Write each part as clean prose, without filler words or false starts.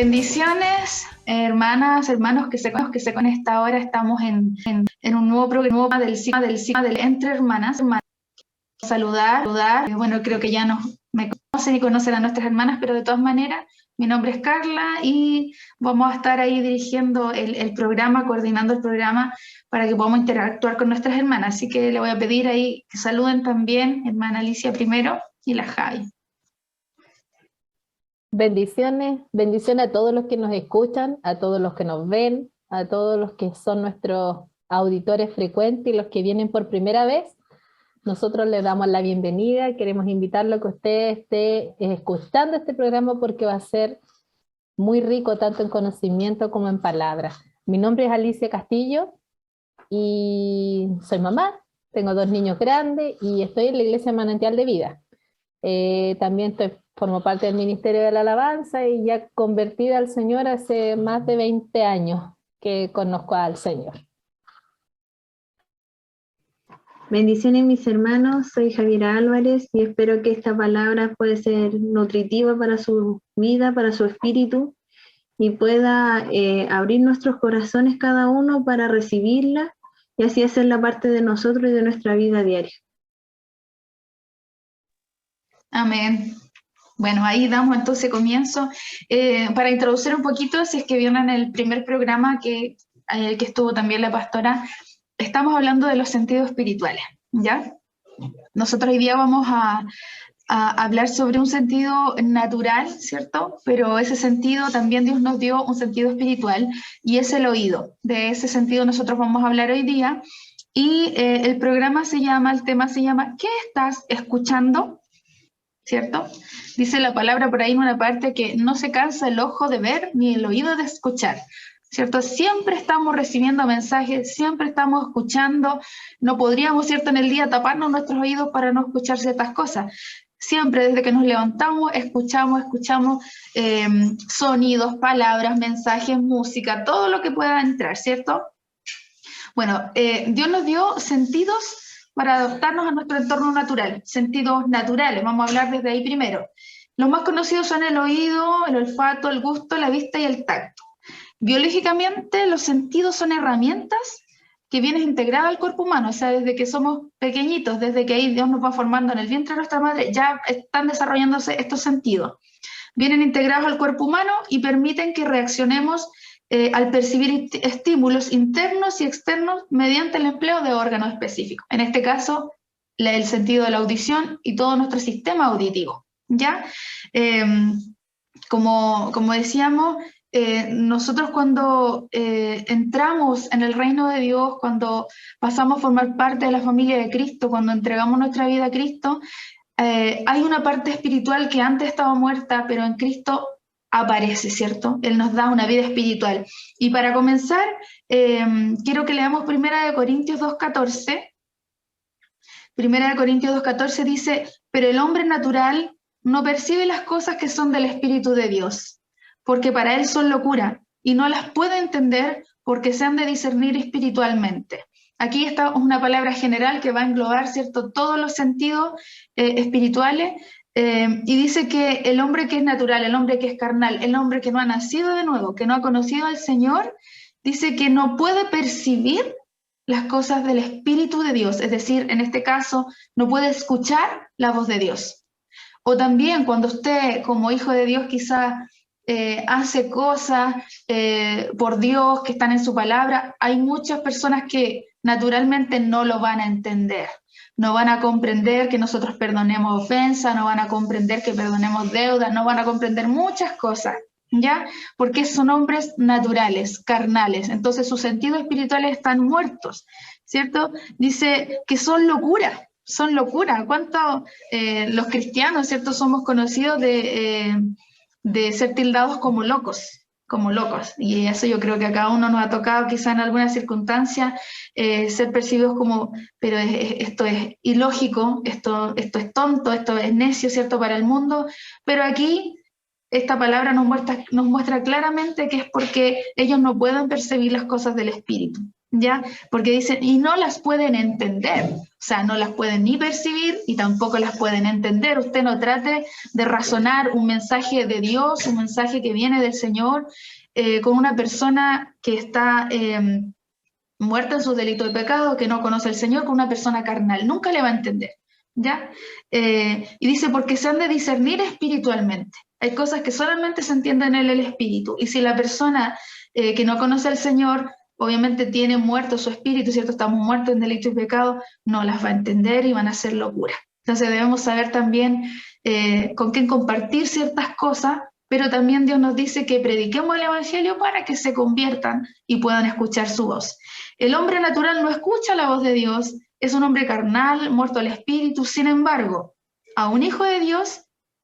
Bendiciones, hermanas, hermanos que se conectan ahora. Estamos en un nuevo programa del ciclo del Entre Hermanas. Saludar. Bueno, creo que ya me conocen y conocen a nuestras hermanas, pero de todas maneras, mi nombre es Carla y vamos a estar ahí dirigiendo el programa, coordinando el programa para que podamos interactuar con nuestras hermanas. Así que le voy a pedir ahí que saluden también, hermana Alicia primero y la Javi. Bendiciones, bendiciones a todos los que nos escuchan, a todos los que nos ven, a todos los que son nuestros auditores frecuentes y los que vienen por primera vez. Nosotros les damos la bienvenida, queremos invitarlo a que usted esté escuchando este programa porque va a ser muy rico tanto en conocimiento como en palabras. Mi nombre es Alicia Castillo y soy mamá, tengo 2 niños grandes y estoy en la Iglesia Manantial de Vida. También formo parte del Ministerio de la Alabanza y ya convertida al Señor hace más de 20 años que conozco al Señor. Bendiciones mis hermanos, soy Javiera Álvarez y espero que esta palabra pueda ser nutritiva para su vida, para su espíritu y pueda abrir nuestros corazones cada uno para recibirla y así hacerla parte de nosotros y de nuestra vida diaria. Amén. Bueno, ahí damos entonces comienzo. Para introducir un poquito, si es que vieron el primer programa que estuvo también la pastora, estamos hablando de los sentidos espirituales, ¿ya? Nosotros hoy día vamos a hablar sobre un sentido natural, ¿cierto? Pero ese sentido también Dios nos dio un sentido espiritual y es el oído. De ese sentido nosotros vamos a hablar hoy día y el tema se llama ¿qué estás escuchando? ¿Cierto? Dice la palabra por ahí en una parte que no se cansa el ojo de ver ni el oído de escuchar, ¿cierto? Siempre estamos recibiendo mensajes, siempre estamos escuchando, no podríamos, ¿cierto?, en el día taparnos nuestros oídos para no escuchar ciertas cosas. Siempre desde que nos levantamos, escuchamos sonidos, palabras, mensajes, música, todo lo que pueda entrar, ¿cierto? Bueno, Dios nos dio sentidos para adaptarnos a nuestro entorno natural, sentidos naturales, vamos a hablar desde ahí primero. Los más conocidos son el oído, el olfato, el gusto, la vista y el tacto. Biológicamente, los sentidos son herramientas que vienen integradas al cuerpo humano, o sea, desde que somos pequeñitos, desde que ahí Dios nos va formando en el vientre de nuestra madre, ya están desarrollándose estos sentidos. Vienen integrados al cuerpo humano y permiten que reaccionemos al percibir estímulos internos y externos mediante el empleo de órganos específicos. En este caso, el sentido de la audición y todo nuestro sistema auditivo, ¿ya? Como decíamos, nosotros cuando entramos en el reino de Dios, cuando pasamos a formar parte de la familia de Cristo, cuando entregamos nuestra vida a Cristo, hay una parte espiritual que antes estaba muerta, pero en Cristo aparece, ¿cierto? Él nos da una vida espiritual. Y para comenzar, quiero que leamos 1 Corintios 2:14. 1 Corintios 2:14 dice, pero el hombre natural no percibe las cosas que son del Espíritu de Dios, porque para él son locura, y no las puede entender porque se han de discernir espiritualmente. Aquí está una palabra general que va a englobar, ¿cierto?, todos los sentidos espirituales, y dice que el hombre que es natural, el hombre que es carnal, el hombre que no ha nacido de nuevo, que no ha conocido al Señor, dice que no puede percibir las cosas del Espíritu de Dios, es decir, en este caso, no puede escuchar la voz de Dios. O también cuando usted, como hijo de Dios, quizás hace cosas por Dios que están en su palabra, hay muchas personas que naturalmente no lo van a entender. No van a comprender que nosotros perdonemos ofensas, no van a comprender que perdonemos deudas, no van a comprender muchas cosas, ¿ya? Porque son hombres naturales, carnales, entonces sus sentidos espirituales están muertos, ¿cierto? Dice que son locura. ¿Cuántos los cristianos, ¿cierto?, somos conocidos de ser tildados como locos? Y eso yo creo que a cada uno nos ha tocado quizá en alguna circunstancia ser percibidos como, pero esto es ilógico, esto es tonto, esto es necio, ¿cierto?, para el mundo, pero aquí esta palabra nos muestra claramente que es porque ellos no pueden percibir las cosas del Espíritu, ¿ya? Porque dicen, y no las pueden entender, o sea, no las pueden ni percibir y tampoco las pueden entender. Usted no trate de razonar un mensaje de Dios, un mensaje que viene del Señor, con una persona que está muerta en sus delitos y pecados, que no conoce al Señor, con una persona carnal. Nunca le va a entender, ¿ya? Y dice, porque se han de discernir espiritualmente. Hay cosas que solamente se entienden en el espíritu. Y si la persona que no conoce al Señor, obviamente tiene muerto su espíritu, ¿cierto? Estamos muertos en delitos y pecados, no las va a entender y van a hacer locura. Entonces debemos saber también con quién compartir ciertas cosas, pero también Dios nos dice que prediquemos el Evangelio para que se conviertan y puedan escuchar su voz. El hombre natural no escucha la voz de Dios, es un hombre carnal, muerto al espíritu. Sin embargo, a un hijo de Dios,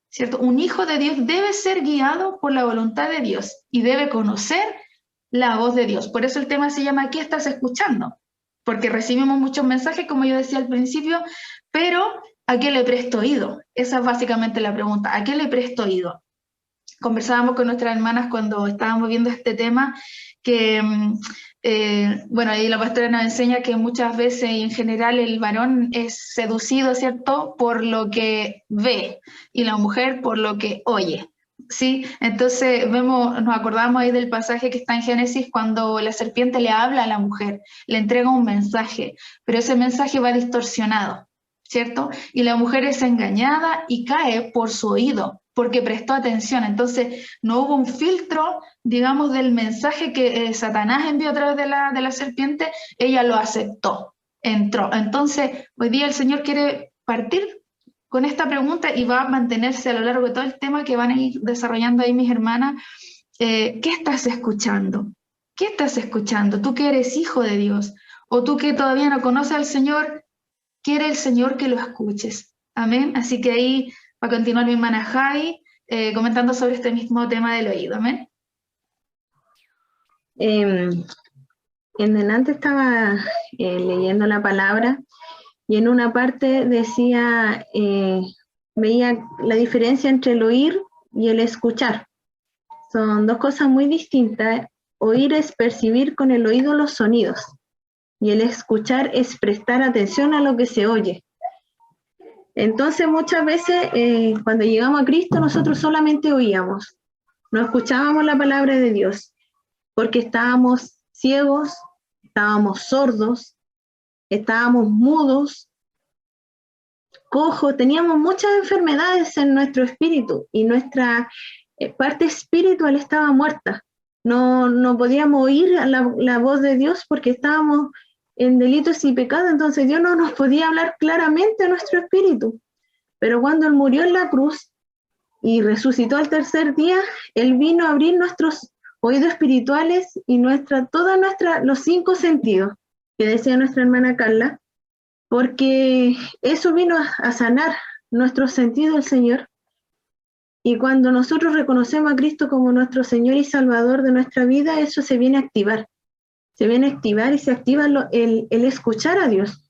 ¿cierto? Un hijo de Dios debe ser guiado por la voluntad de Dios y debe conocer la voz de Dios. Por eso el tema se llama ¿qué estás escuchando? Porque recibimos muchos mensajes, como yo decía al principio, pero ¿a qué le presto oído? Esa es básicamente la pregunta. ¿A qué le presto oído? Conversábamos con nuestras hermanas cuando estábamos viendo este tema, que, bueno, ahí la pastora nos enseña que muchas veces y en general el varón es seducido, ¿cierto?, por lo que ve y la mujer por lo que oye. Sí, entonces nos acordamos ahí del pasaje que está en Génesis cuando la serpiente le habla a la mujer, le entrega un mensaje, pero ese mensaje va distorsionado, ¿cierto? Y la mujer es engañada y cae por su oído, porque prestó atención. Entonces no hubo un filtro, digamos, del mensaje que Satanás envió a través de la serpiente, ella lo aceptó, entró. Entonces hoy día el Señor quiere partir con esta pregunta y va a mantenerse a lo largo de todo el tema que van a ir desarrollando ahí mis hermanas. ¿Qué estás escuchando? ¿Qué estás escuchando? Tú que eres hijo de Dios, o tú que todavía no conoces al Señor, quiere el Señor que lo escuches. Amén. Así que ahí va a continuar mi hermana Javi comentando sobre este mismo tema del oído. Amén. En delante estaba leyendo la palabra y en una parte decía, veía la diferencia entre el oír y el escuchar. Son dos cosas muy distintas. Oír es percibir con el oído los sonidos y el escuchar es prestar atención a lo que se oye. Entonces muchas veces cuando llegamos a Cristo nosotros solamente oíamos, no escuchábamos la palabra de Dios porque estábamos ciegos, estábamos sordos, estábamos mudos, cojos, teníamos muchas enfermedades en nuestro espíritu y nuestra parte espiritual estaba muerta. No podíamos oír la voz de Dios porque estábamos en delitos y pecados, entonces Dios no nos podía hablar claramente a nuestro espíritu. Pero cuando Él murió en la cruz y resucitó al tercer día, Él vino a abrir nuestros oídos espirituales y los 5 sentidos, que decía nuestra hermana Carla, porque eso vino a sanar nuestros sentidos, el Señor. Y cuando nosotros reconocemos a Cristo como nuestro Señor y Salvador de nuestra vida, eso se viene a activar. Se viene a activar y se activa el escuchar a Dios.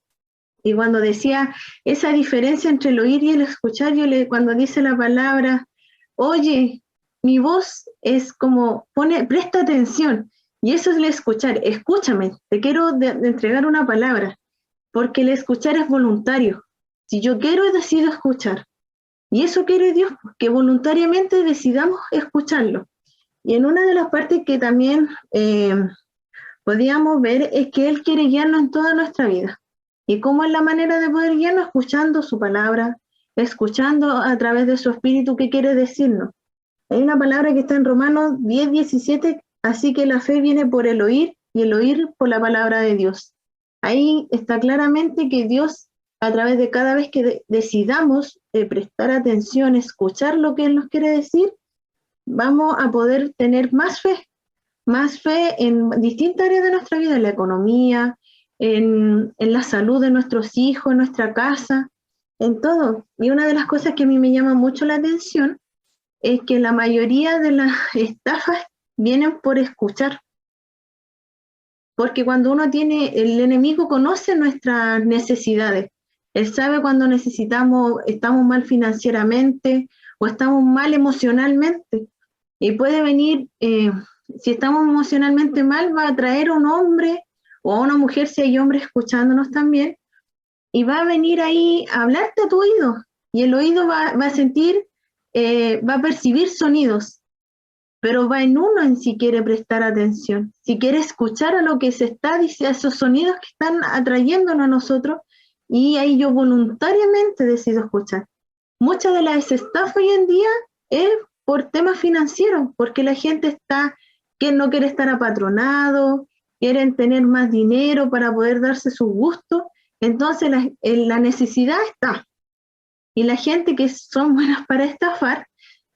Y cuando decía esa diferencia entre el oír y el escuchar, cuando dice la palabra, oye, mi voz es como, presta atención. Y eso es el escuchar. Escúchame, te quiero de entregar una palabra. Porque el escuchar es voluntario. Si yo quiero, decido escuchar. Y eso quiere Dios, que voluntariamente decidamos escucharlo. Y en una de las partes que también podíamos ver es que Él quiere guiarnos en toda nuestra vida. ¿Y cómo es la manera de poder guiarnos? Escuchando su palabra, escuchando a través de su espíritu qué quiere decirnos. Hay una palabra que está en Romanos 10:17, así que la fe viene por el oír y el oír por la palabra de Dios. Ahí está claramente que Dios, a través de cada vez que decidamos prestar atención, escuchar lo que Él nos quiere decir, vamos a poder tener más fe en distintas áreas de nuestra vida, en la economía, en la salud de nuestros hijos, en nuestra casa, en todo. Y una de las cosas que a mí me llama mucho la atención es que la mayoría de las estafas vienen por escuchar. Porque cuando el enemigo conoce nuestras necesidades, él sabe cuando estamos mal financieramente o estamos mal emocionalmente. Y puede venir, si estamos emocionalmente mal, va a traer un hombre o a una mujer si hay hombres escuchándonos también, y va a venir ahí a hablarte a tu oído, y el oído va a sentir, va a percibir sonidos, pero va en uno en si quiere prestar atención, si quiere escuchar a lo que se está diciendo, a esos sonidos que están atrayéndonos a nosotros, y ahí yo voluntariamente decido escuchar. Muchas de las estafas hoy en día es por temas financieros, porque la gente está, que no quiere estar apatronado, quieren tener más dinero para poder darse sus gustos, entonces la necesidad está. Y la gente que son buenas para estafar,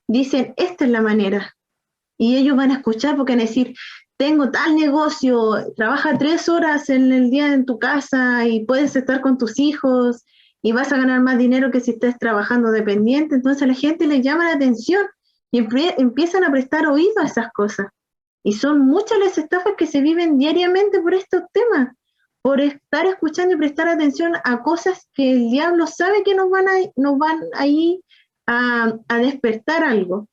dicen, esta es la manera. Y ellos van a escuchar porque van a decir, tengo tal negocio, trabaja 3 horas en el día en tu casa y puedes estar con tus hijos y vas a ganar más dinero que si estés trabajando dependiente. Entonces a la gente le llama la atención y empiezan a prestar oído a esas cosas. Y son muchas las estafas que se viven diariamente por estos temas, por estar escuchando y prestar atención a cosas que el diablo sabe que nos van ahí a despertar algo.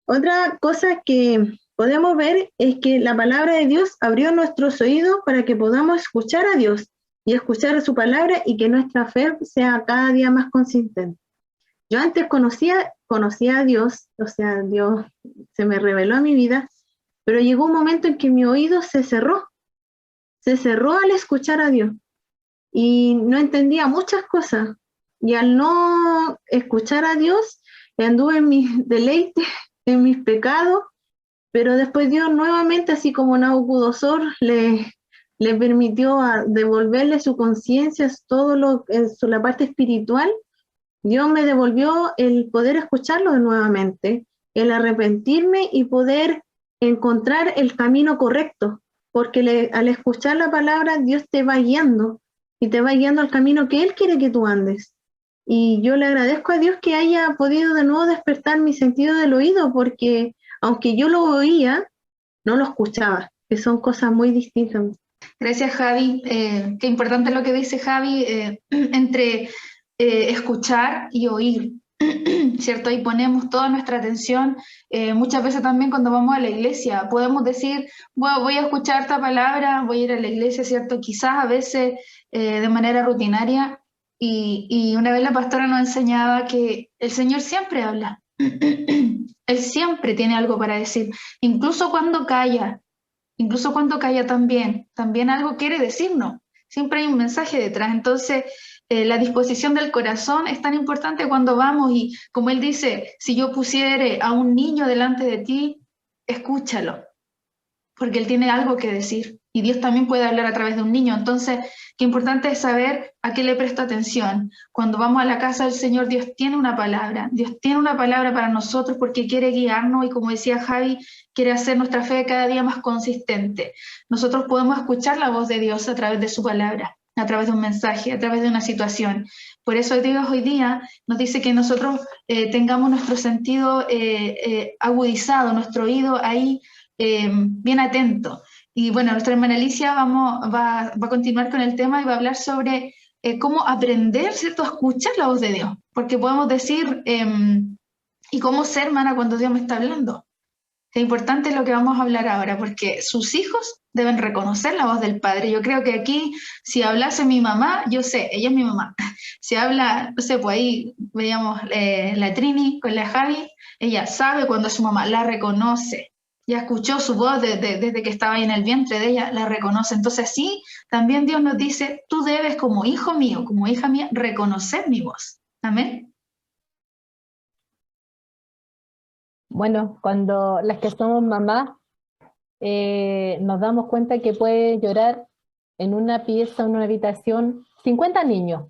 Otra cosa que podemos ver es que la palabra de Dios abrió nuestros oídos para que podamos escuchar a Dios y escuchar su palabra y que nuestra fe sea cada día más consistente. Yo antes conocía a Dios, o sea, Dios se me reveló a mi vida, pero llegó un momento en que mi oído se cerró al escuchar a Dios y no entendía muchas cosas. Y al no escuchar a Dios, anduve en mis deleites, en mis pecados, pero después Dios nuevamente, así como Nabucodonosor, le permitió devolverle su conciencia, todo la parte espiritual. Dios me devolvió el poder escucharlo nuevamente, el arrepentirme y poder encontrar el camino correcto, porque al escuchar la palabra Dios te va guiando y te va guiando al camino que Él quiere que tú andes. Y yo le agradezco a Dios que haya podido de nuevo despertar mi sentido del oído, porque aunque yo lo oía, no lo escuchaba, que son cosas muy distintas. Gracias, Javi. Qué importante lo que dice Javi, entre escuchar y oír, ¿cierto? Y ponemos toda nuestra atención. Muchas veces también cuando vamos a la iglesia podemos decir, bueno, voy a escuchar esta palabra, voy a ir a la iglesia, ¿cierto? Quizás a veces de manera rutinaria. Y una vez la pastora nos enseñaba que el Señor siempre habla. Él siempre tiene algo para decir, incluso cuando calla también algo quiere decirnos. Siempre hay un mensaje detrás. Entonces, la disposición del corazón es tan importante cuando vamos y, como él dice, si yo pusiere a un niño delante de ti, escúchalo, porque él tiene algo que decir. Y Dios también puede hablar a través de un niño. Entonces, qué importante es saber a qué le presto atención. Cuando vamos a la casa del Señor, Dios tiene una palabra. Dios tiene una palabra para nosotros porque quiere guiarnos y, como decía Javi, quiere hacer nuestra fe cada día más consistente. Nosotros podemos escuchar la voz de Dios a través de su palabra, a través de un mensaje, a través de una situación. Por eso Dios hoy día nos dice que nosotros tengamos nuestro sentido agudizado, nuestro oído ahí bien atento. Y bueno, nuestra hermana Alicia va a continuar con el tema y va a hablar sobre cómo aprender, ¿cierto?, a escuchar la voz de Dios. Porque podemos decir, ¿y cómo ser, hermana, cuando Dios me está hablando? Es importante lo que vamos a hablar ahora, porque sus hijos deben reconocer la voz del Padre. Yo creo que aquí, si hablase mi mamá, yo sé, ella es mi mamá. Si habla, no sé, pues ahí veíamos la Trini con la Javi, ella sabe cuando es su mamá, la reconoce. Ya escuchó su voz desde que estaba ahí en el vientre de ella, la reconoce. Entonces sí, también Dios nos dice, tú debes como hijo mío, como hija mía, reconocer mi voz. Amén. Bueno, cuando las que somos mamás nos damos cuenta que puede llorar en una pieza, en una habitación, 50 niños,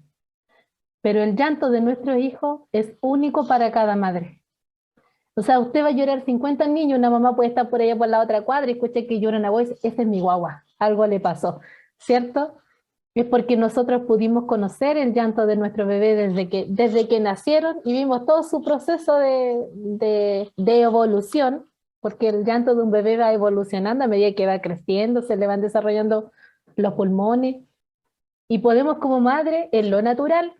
pero el llanto de nuestro hijo es único para cada madre. O sea, usted va a llorar 50 niños, una mamá puede estar por allá por la otra cuadra y escucha que llora una voz, ese es mi guagua, algo le pasó, ¿cierto? Es porque nosotros pudimos conocer el llanto de nuestro bebé desde que nacieron y vimos todo su proceso de evolución, porque el llanto de un bebé va evolucionando a medida que va creciendo, se le van desarrollando los pulmones, y podemos como madre, en lo natural,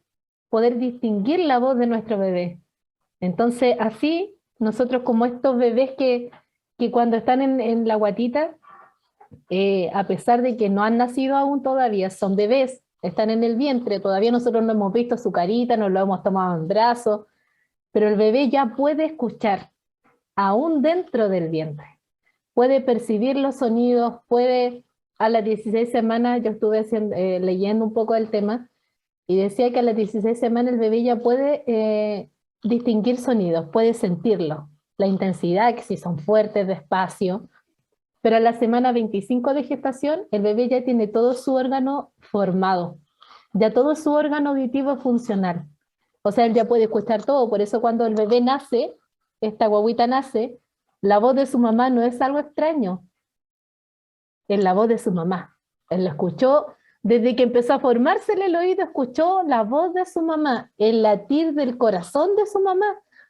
poder distinguir la voz de nuestro bebé. Entonces, así, nosotros como estos bebés que cuando están en la guatita, a pesar de que no han nacido aún todavía, son bebés, están en el vientre, todavía nosotros no hemos visto su carita, no lo hemos tomado en brazos, pero el bebé ya puede escuchar, aún dentro del vientre. Puede percibir los sonidos, puede, a las 16 semanas, yo estuve leyendo un poco del tema, y decía que a las 16 semanas el bebé ya puede distinguir sonidos, puede sentirlo, la intensidad, que si son fuertes, despacio, pero a la semana 25 de gestación, el bebé ya tiene todo su órgano formado, ya todo su órgano auditivo es funcional. O sea, él ya puede escuchar todo, por eso cuando el bebé nace, esta guaguita nace, la voz de su mamá no es algo extraño, es la voz de su mamá. Él la escuchó, desde que empezó a formársele el oído, escuchó la voz de su mamá, el latir del corazón de su mamá,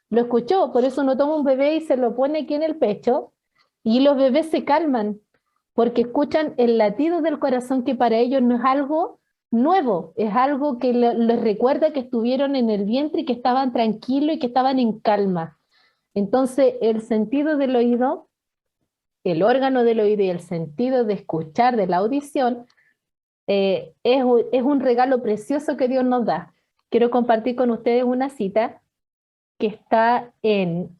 lo escuchó, por eso uno toma un bebé y se lo pone aquí en el pecho, y los bebés se calman, porque escuchan el latido del corazón, que para ellos no es algo nuevo, es algo que les recuerda que estuvieron en el vientre y que estaban tranquilos y que estaban en calma. Entonces, el sentido del oído, el órgano del oído y el sentido de escuchar, de la audición, es un regalo precioso que Dios nos da. Quiero compartir con ustedes una cita que está en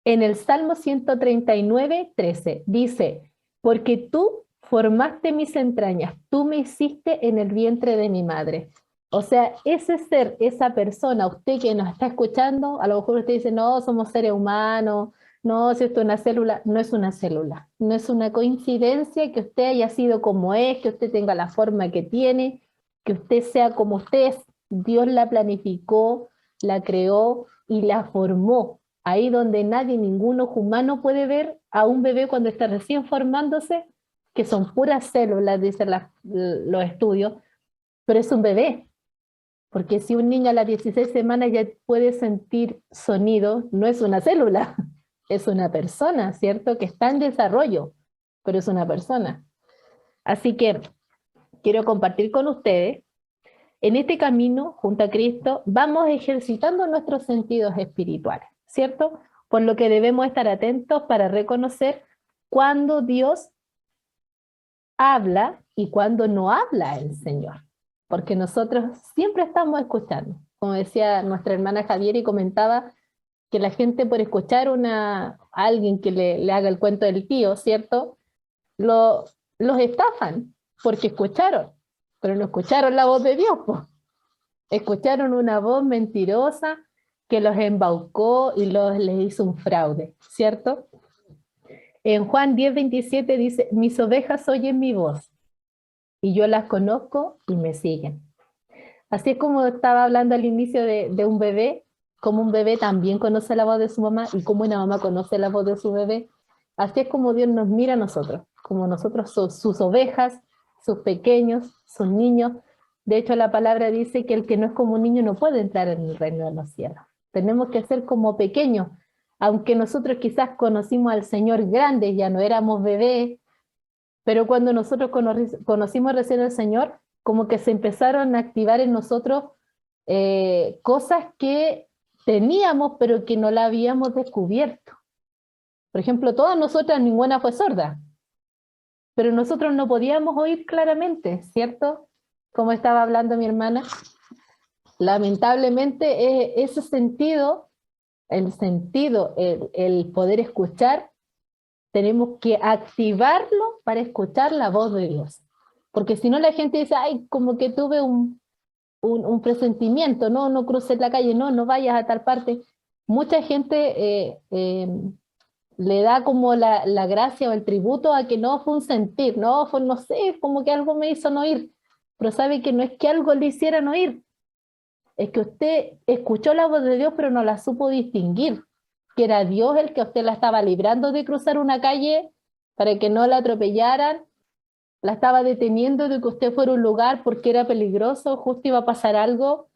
el Salmo 139, 13. Dice, porque tú formaste mis entrañas, tú me hiciste en el vientre de mi madre. O sea, ese ser, esa persona, usted que nos está escuchando, a lo mejor usted dice, no, somos seres humanos, no, si esto es una célula, no es una célula, no es una coincidencia que usted haya sido como es, que usted tenga la forma que tiene, que usted sea como usted es. Dios la planificó, la creó y la formó. Ahí donde nadie, ningún ojo humano puede ver a un bebé cuando está recién formándose, que son puras células, dicen los estudios, pero es un bebé. Porque si un niño a las 16 semanas ya puede sentir sonido, no es una célula, es una persona, ¿cierto? Que está en desarrollo, pero es una persona. Así que quiero compartir con ustedes, en este camino, junto a Cristo, vamos ejercitando nuestros sentidos espirituales, ¿cierto? Por lo que debemos estar atentos para reconocer cuando Dios habla y cuando no habla el Señor. Porque nosotros siempre estamos escuchando. Como decía nuestra hermana Javier y comentaba, que la gente por escuchar a alguien que le haga el cuento del tío, ¿cierto? Los estafan porque escucharon, pero no escucharon la voz de Dios, pues. Escucharon una voz mentirosa que los embaucó y les hizo un fraude, ¿cierto? En Juan 10:27 dice, mis ovejas oyen mi voz y yo las conozco y me siguen. Así es como estaba hablando al inicio de un bebé, como un bebé también conoce la voz de su mamá y como una mamá conoce la voz de su bebé. Así es como Dios nos mira a nosotros, como nosotros sus ovejas, sus pequeños, sus niños. De hecho, la palabra dice que el que no es como un niño no puede entrar en el reino de los cielos. Tenemos que ser como pequeños. Aunque nosotros quizás conocimos al Señor grande, ya no éramos bebés, pero cuando nosotros conocimos recién al Señor, como que se empezaron a activar en nosotros cosas que teníamos, pero que no la habíamos descubierto. Por ejemplo, todas nosotras, ninguna fue sorda, pero nosotros no podíamos oír claramente, ¿cierto? Como estaba hablando mi hermana, lamentablemente ese sentido, el poder escuchar, tenemos que activarlo para escuchar la voz de Dios. Porque si no la gente dice, ay, como que tuve un presentimiento, no cruces la calle, no vayas a tal parte. Mucha gente le da como la gracia o el tributo a que no fue un sentir, no sé, como que algo me hizo no oír. Pero sabe que no es que algo le hicieran oír, es que usted escuchó la voz de Dios pero no la supo distinguir, que era Dios el que a usted la estaba librando de cruzar una calle para que no la atropellaran, la estaba deteniendo de que usted fuera a un lugar porque era peligroso, justo iba a pasar algo,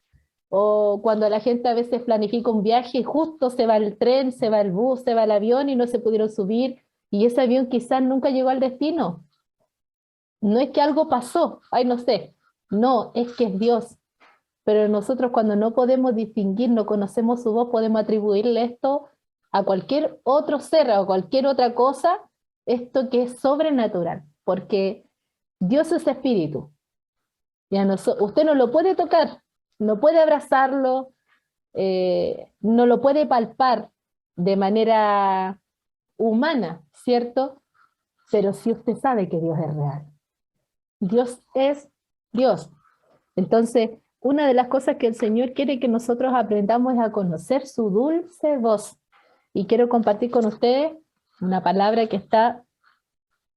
o cuando la gente a veces planifica un viaje y justo se va el tren, se va el bus, se va el avión y no se pudieron subir, y ese avión quizás nunca llegó al destino. No es que algo pasó, ay no sé, no, es que es Dios. Pero nosotros cuando no podemos distinguir, no conocemos su voz, podemos atribuirle esto a cualquier otro ser o a cualquier otra cosa esto que es sobrenatural, porque Dios es espíritu. Usted no lo puede tocar, no puede abrazarlo, no lo puede palpar de manera humana, ¿cierto? Pero sí usted sabe que Dios es real. Dios es Dios. Entonces, una de las cosas que el Señor quiere que nosotros aprendamos es a conocer su dulce voz. Y quiero compartir con ustedes una palabra que está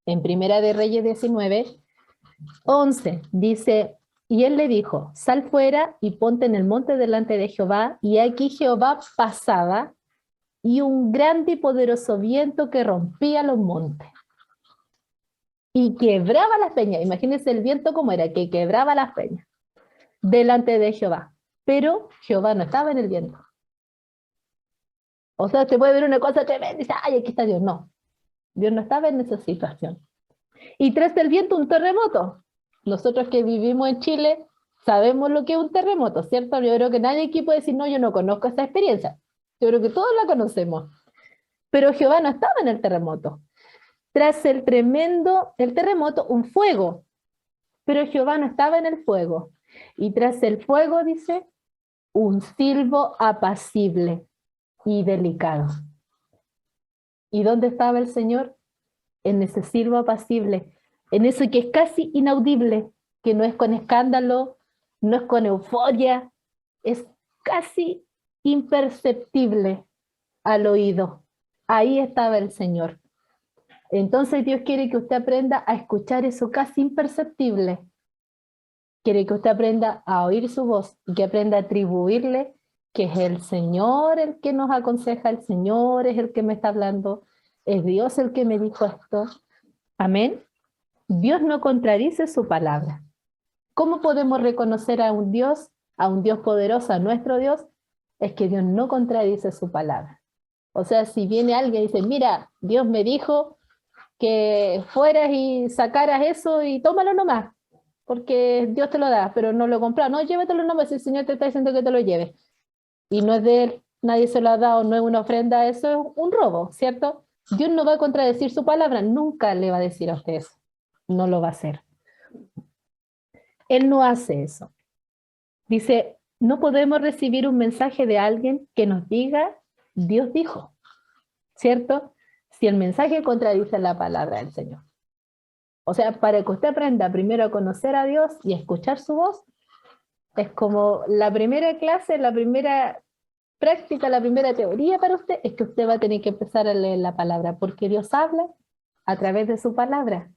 en Primera de Reyes 19:11. Dice, y él le dijo, sal fuera y ponte en el monte delante de Jehová, y aquí Jehová pasaba, y un grande y poderoso viento que rompía los montes y quebraba las peñas. Imagínense el viento como era, que quebraba las peñas delante de Jehová. Pero Jehová no estaba en el viento. O sea, usted puede ver una cosa tremenda y dice, ay, aquí está Dios. No, Dios no estaba en esa situación. Y tras el viento un terremoto. Nosotros que vivimos en Chile sabemos lo que es un terremoto, ¿cierto? Yo creo que nadie aquí puede decir, no, yo no conozco esa experiencia. Yo creo que todos la conocemos. Pero Jehová no estaba en el terremoto. Tras el terremoto, un fuego. Pero Jehová no estaba en el fuego. Y tras el fuego, dice, un silbo apacible y delicado. ¿Y dónde estaba el Señor? En ese silbo apacible, en eso que es casi inaudible, que no es con escándalo, no es con euforia, es casi imperceptible al oído. Ahí estaba el Señor. Entonces Dios quiere que usted aprenda a escuchar eso casi imperceptible. Quiere que usted aprenda a oír su voz y que aprenda a atribuirle que es el Señor el que nos aconseja, el Señor es el que me está hablando, es Dios el que me dijo esto. Amén. Dios no contradice su palabra. ¿Cómo podemos reconocer a un Dios poderoso, a nuestro Dios? Es que Dios no contradice su palabra. O sea, si viene alguien y dice, mira, Dios me dijo que fueras y sacaras eso y tómalo nomás, porque Dios te lo da, pero no lo compras. No, llévatelo nomás, si el Señor te está diciendo que te lo lleves. Y no es de él, nadie se lo ha dado, no es una ofrenda, eso es un robo, ¿cierto? Dios no va a contradecir su palabra, nunca le va a decir a usted eso. No lo va a hacer. Él no hace eso. Dice, no podemos recibir un mensaje de alguien que nos diga, Dios dijo, ¿cierto? Si el mensaje contradice la palabra del Señor. O sea, para que usted aprenda primero a conocer a Dios y a escuchar su voz, es como la primera clase, la primera práctica, la primera teoría para usted, es que usted va a tener que empezar a leer la palabra, porque Dios habla a través de su palabra.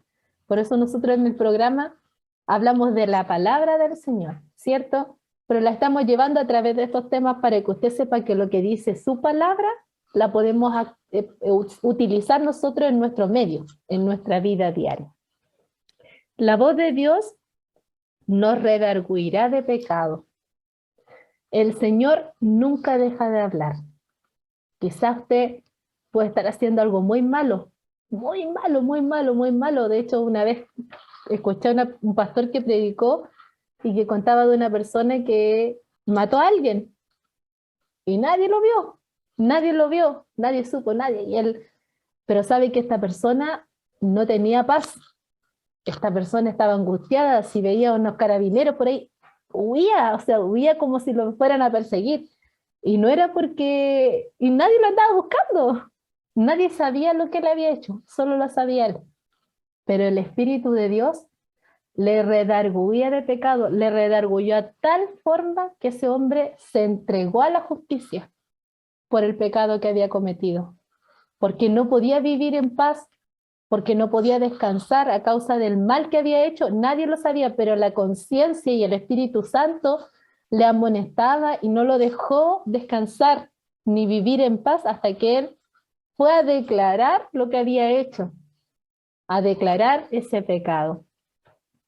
Por eso nosotros en el programa hablamos de la palabra del Señor, ¿cierto? Pero la estamos llevando a través de estos temas para que usted sepa que lo que dice su palabra la podemos utilizar nosotros en nuestro medio, en nuestra vida diaria. La voz de Dios nos redarguirá de pecado. El Señor nunca deja de hablar. Quizás usted puede estar haciendo algo muy malo, muy malo, muy malo, muy malo. De hecho, una vez escuché a un pastor que predicó y que contaba de una persona que mató a alguien y nadie lo vio, nadie supo, nadie. Pero sabe que esta persona no tenía paz. Esta persona estaba angustiada, si veía a unos carabineros por ahí, huía como si lo fueran a perseguir. Y no era porque... Y nadie lo andaba buscando. Nadie sabía lo que él había hecho, solo lo sabía él. Pero el Espíritu de Dios le redarguía de pecado, le redarguyó a tal forma que ese hombre se entregó a la justicia por el pecado que había cometido. Porque no podía vivir en paz, porque no podía descansar a causa del mal que había hecho, nadie lo sabía, pero la conciencia y el Espíritu Santo le amonestaba y no lo dejó descansar ni vivir en paz hasta que él fue a declarar lo que había hecho, a declarar ese pecado.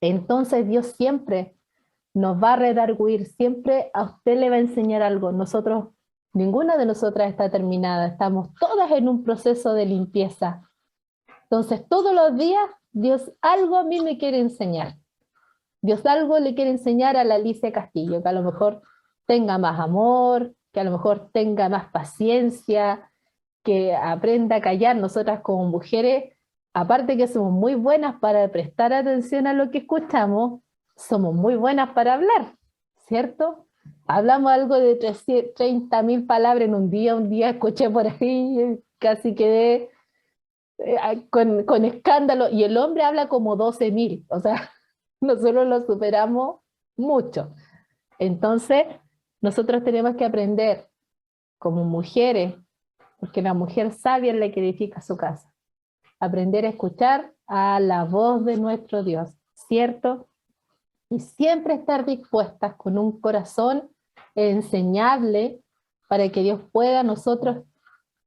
Entonces Dios siempre nos va a redarguir, siempre a usted le va a enseñar algo. Ninguna de nosotras está terminada, estamos todas en un proceso de limpieza. Entonces, todos los días, Dios algo a mí me quiere enseñar. Dios algo le quiere enseñar a la Alicia Castillo, que a lo mejor tenga más amor, que a lo mejor tenga más paciencia, que aprenda a callar. Nosotras como mujeres aparte que somos muy buenas para prestar atención a lo que escuchamos, somos muy buenas para hablar, ¿cierto? Hablamos algo de 30.000 palabras en un día escuché por ahí, casi quedé con escándalo, y el hombre habla como 12.000, o sea, nosotros lo superamos mucho. Entonces, nosotros tenemos que aprender como mujeres, porque la mujer sabia es la que edifica su casa, aprender a escuchar a la voz de nuestro Dios, ¿cierto? Y siempre estar dispuestas con un corazón enseñable para que Dios pueda a nosotros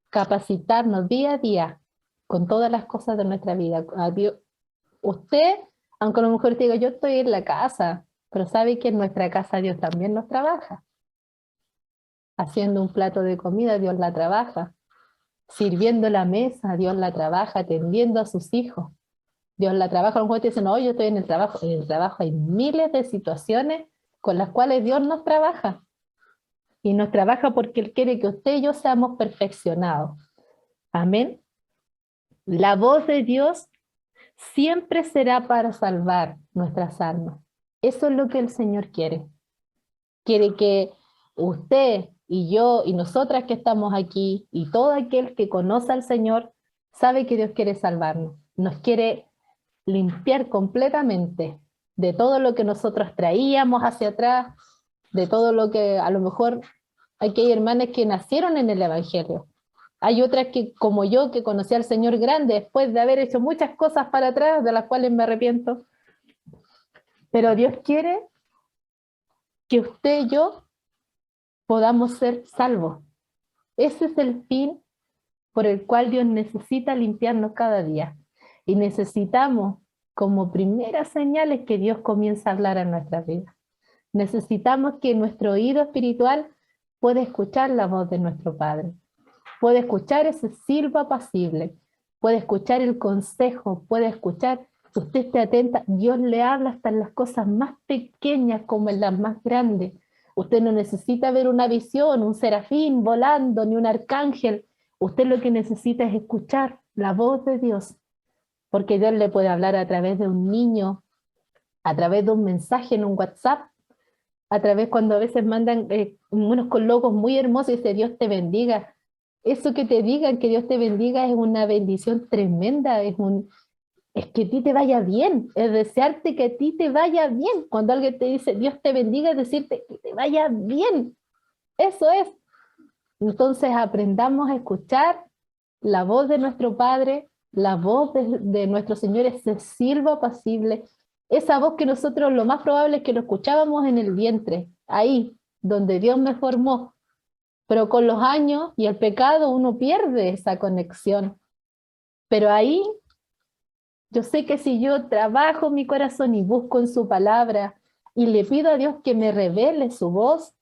capacitarnos día a día con todas las cosas de nuestra vida. A Dios, usted, aunque a lo mejor te diga, yo estoy en la casa, pero sabe que en nuestra casa Dios también nos trabaja. Haciendo un plato de comida, Dios la trabaja. Sirviendo la mesa, Dios la trabaja. Atendiendo a sus hijos, Dios la trabaja. A lo mejor te dicen, no, yo estoy en el trabajo. En el trabajo hay miles de situaciones con las cuales Dios nos trabaja. Y nos trabaja porque Él quiere que usted y yo seamos perfeccionados. Amén. La voz de Dios siempre será para salvar nuestras almas. Eso es lo que el Señor quiere. Quiere que usted y yo y nosotras que estamos aquí y todo aquel que conoce al Señor sabe que Dios quiere salvarnos. Nos quiere limpiar completamente de todo lo que nosotros traíamos hacia atrás, de todo lo que a lo mejor aquí hay hermanas que nacieron en el Evangelio. Hay otras que, como yo, que conocí al Señor grande después de haber hecho muchas cosas para atrás, de las cuales me arrepiento. Pero Dios quiere que usted y yo podamos ser salvos. Ese es el fin por el cual Dios necesita limpiarnos cada día. Y necesitamos, como primeras señales, que Dios comience a hablar a nuestras vidas. Necesitamos que nuestro oído espiritual pueda escuchar la voz de nuestro Padre. Puede escuchar ese silbo apacible, puede escuchar el consejo, puede escuchar, si usted esté atenta, Dios le habla hasta en las cosas más pequeñas como en las más grandes. Usted no necesita ver una visión, un serafín volando, ni un arcángel. Usted lo que necesita es escuchar la voz de Dios, porque Dios le puede hablar a través de un niño, a través de un mensaje en un WhatsApp, a través cuando a veces mandan unos con logos muy hermosos y dice Dios te bendiga. Eso que te digan que Dios te bendiga es una bendición tremenda, es que a ti te vaya bien, es desearte que a ti te vaya bien. Cuando alguien te dice Dios te bendiga, es decirte que te vaya bien. Eso es. Entonces aprendamos a escuchar la voz de nuestro Padre, la voz de nuestro Señor, ese silbo apacible, esa voz que nosotros lo más probable es que lo escuchábamos en el vientre, ahí, donde Dios me formó. Pero con los años y el pecado uno pierde esa conexión. Pero ahí, yo sé que si yo trabajo mi corazón y busco en su palabra y le pido a Dios que me revele su voz,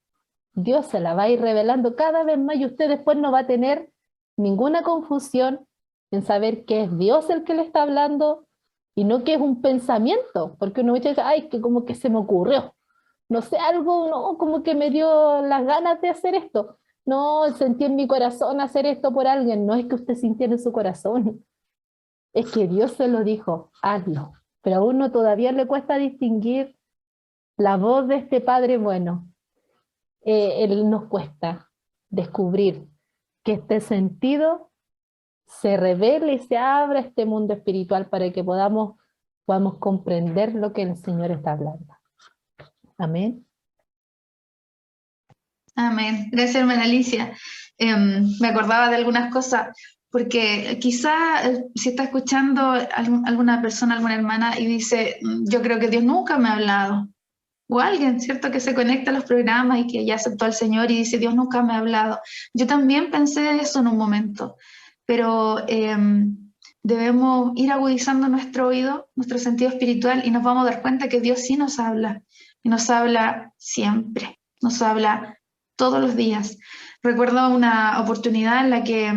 Dios se la va a ir revelando cada vez más y usted después no va a tener ninguna confusión en saber que es Dios el que le está hablando y no que es un pensamiento, porque uno dice, ay, que como que se me ocurrió, no sé, algo, no, como que me dio las ganas de hacer esto. No, sentí en mi corazón hacer esto por alguien. No es que usted sintiera en su corazón, es que Dios se lo dijo, hazlo. Pero a uno todavía le cuesta distinguir la voz de este Padre bueno. Él nos cuesta descubrir que este sentido se revele y se abra este mundo espiritual para que podamos comprender lo que el Señor está hablando. Amén. Amén. Gracias, hermana Alicia. Me acordaba de algunas cosas, porque quizá si está escuchando alguna persona, alguna hermana, y dice, yo creo que Dios nunca me ha hablado. O alguien, ¿cierto? Que se conecta a los programas y que ya aceptó al Señor y dice, Dios nunca me ha hablado. Yo también pensé eso en un momento, pero debemos ir agudizando nuestro oído, nuestro sentido espiritual, y nos vamos a dar cuenta que Dios sí nos habla, y nos habla siempre, nos habla todos los días. Recuerdo una oportunidad en la que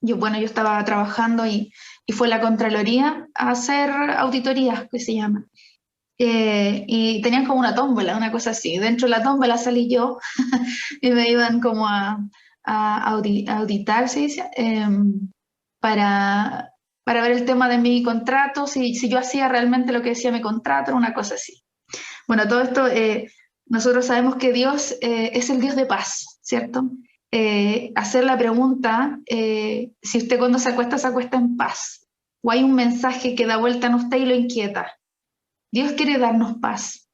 yo estaba trabajando y fue la Contraloría a hacer auditorías, que se llama. Y tenían como una tómbola, una cosa así. Dentro de la tómbola salí yo y me iban como a auditar, se dice, para para ver el tema de mi contrato, si yo hacía realmente lo que decía mi contrato, una cosa así. Bueno, todo esto, nosotros sabemos que Dios es el Dios de paz, ¿cierto? Hacer la pregunta, si usted cuando se acuesta en paz, o hay un mensaje que da vuelta en usted y lo inquieta. Dios quiere darnos paz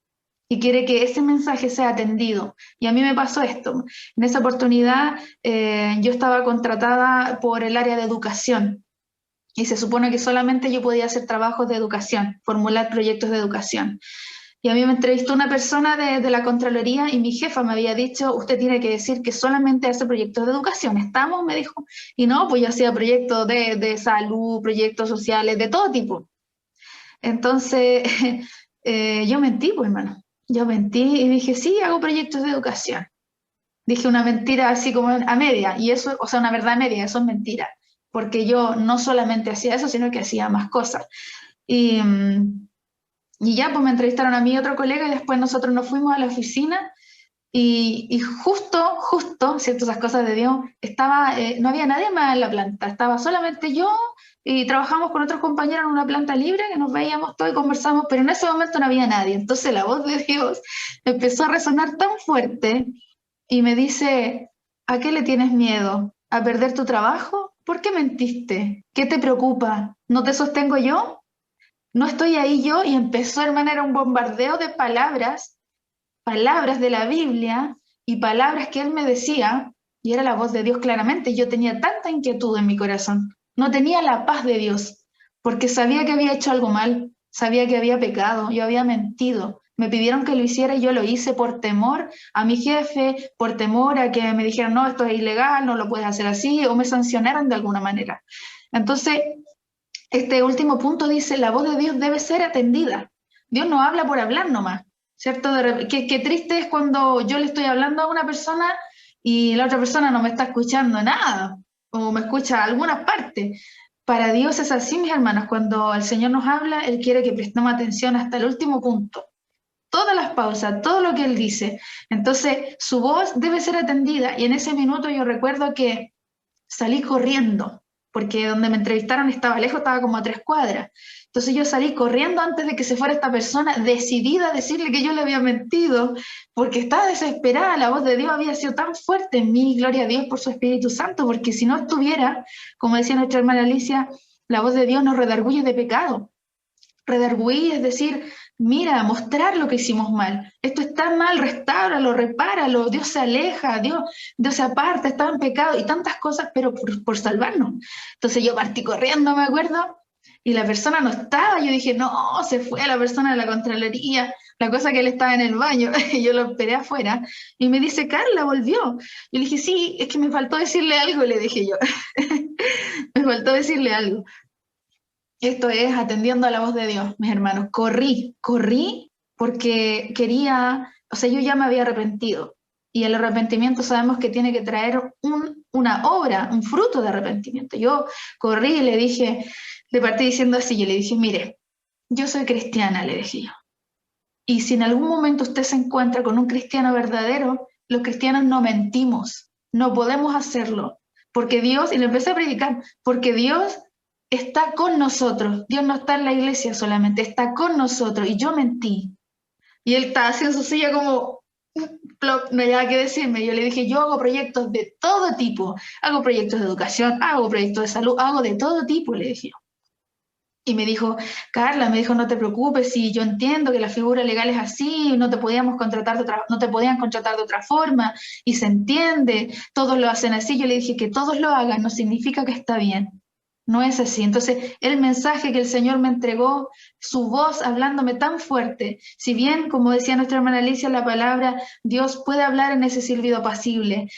y quiere que ese mensaje sea atendido. Y a mí me pasó esto. En esa oportunidad yo estaba contratada por el área de educación y se supone que solamente yo podía hacer trabajos de educación, formular proyectos de educación. Y a mí me entrevistó una persona de la Contraloría y mi jefa me había dicho, usted tiene que decir que solamente hace proyectos de educación. ¿Estamos? Me dijo. Y no, pues yo hacía proyectos de salud, proyectos sociales, de todo tipo. Entonces, yo mentí, pues hermano. Yo mentí y dije, sí, hago proyectos de educación. Dije una mentira así como a media, y eso, o sea, una verdad media, eso es mentira. Porque yo no solamente hacía eso, sino que hacía más cosas. Y... Y ya, pues me entrevistaron a mí y otro colega y después nosotros nos fuimos a la oficina y justo, cierto, esas cosas de Dios, no había nadie más en la planta, estaba solamente yo y trabajamos con otros compañeros en una planta libre que nos veíamos todos y conversamos, pero en ese momento no había nadie. Entonces la voz de Dios empezó a resonar tan fuerte y me dice, ¿a qué le tienes miedo? ¿A perder tu trabajo? ¿Por qué mentiste? ¿Qué te preocupa? ¿No te sostengo yo? No estoy ahí yo, y empezó, hermana, era un bombardeo de palabras de la Biblia y palabras que él me decía, y era la voz de Dios claramente. Yo tenía tanta inquietud en mi corazón, no tenía la paz de Dios, porque sabía que había hecho algo mal, sabía que había pecado, yo había mentido. Me pidieron que lo hiciera y yo lo hice por temor a mi jefe, por temor a que me dijeran, no, esto es ilegal, no lo puedes hacer así, o me sancionaran de alguna manera. Entonces, este último punto dice, la voz de Dios debe ser atendida. Dios no habla por hablar nomás, ¿cierto? Qué triste es cuando yo le estoy hablando a una persona y la otra persona no me está escuchando nada, o me escucha algunas partes. Para Dios es así, mis hermanos, cuando el Señor nos habla, Él quiere que prestemos atención hasta el último punto. Todas las pausas, todo lo que Él dice. Entonces, su voz debe ser atendida. Y en ese minuto yo recuerdo que salí corriendo, porque donde me entrevistaron estaba lejos, estaba como a 3 cuadras. Entonces yo salí corriendo antes de que se fuera esta persona, decidida a decirle que yo le había mentido, porque estaba desesperada. La voz de Dios había sido tan fuerte en mí, gloria a Dios por su Espíritu Santo, porque si no estuviera, como decía nuestra hermana Alicia, la voz de Dios nos redarguye de pecado. Redarguir, es decir, mira, mostrar lo que hicimos mal. Esto está mal, restáuralo, repáralo, Dios se aleja, Dios se aparta, estaba en pecado y tantas cosas, pero por salvarnos. Entonces yo partí corriendo, me acuerdo, y la persona no estaba. Yo dije, no, se fue la persona de la Contraloría. La cosa que él estaba en el baño, y yo lo esperé afuera, y me dice, Carla, volvió. Y le dije, sí, es que me faltó decirle algo, le dije yo. Me faltó decirle algo. Esto es atendiendo a la voz de Dios, mis hermanos. Corrí porque quería, o sea, yo ya me había arrepentido. Y el arrepentimiento sabemos que tiene que traer una obra, un fruto de arrepentimiento. Yo corrí y le partí diciendo así, yo le dije, mire, yo soy cristiana, le dije yo. Y si en algún momento usted se encuentra con un cristiano verdadero, los cristianos no mentimos, no podemos hacerlo. Porque Dios, y le empecé a predicar, porque Dios está con nosotros. Dios no está en la iglesia solamente, está con nosotros. Y yo mentí. Y él estaba así en su silla como, plop, no hay nada que decirme. Yo le dije, yo hago proyectos de todo tipo. Hago proyectos de educación, hago proyectos de salud, hago de todo tipo, le dije yo. Y me dijo, Carla, no te preocupes, si yo entiendo que la figura legal es así, no te podían contratar de otra forma, y se entiende, todos lo hacen así. Yo le dije que todos lo hagan, no significa que está bien. No es así. Entonces, el mensaje que el Señor me entregó, su voz hablándome tan fuerte, si bien, como decía nuestra hermana Alicia, la palabra, Dios puede hablar en ese silbido apacible,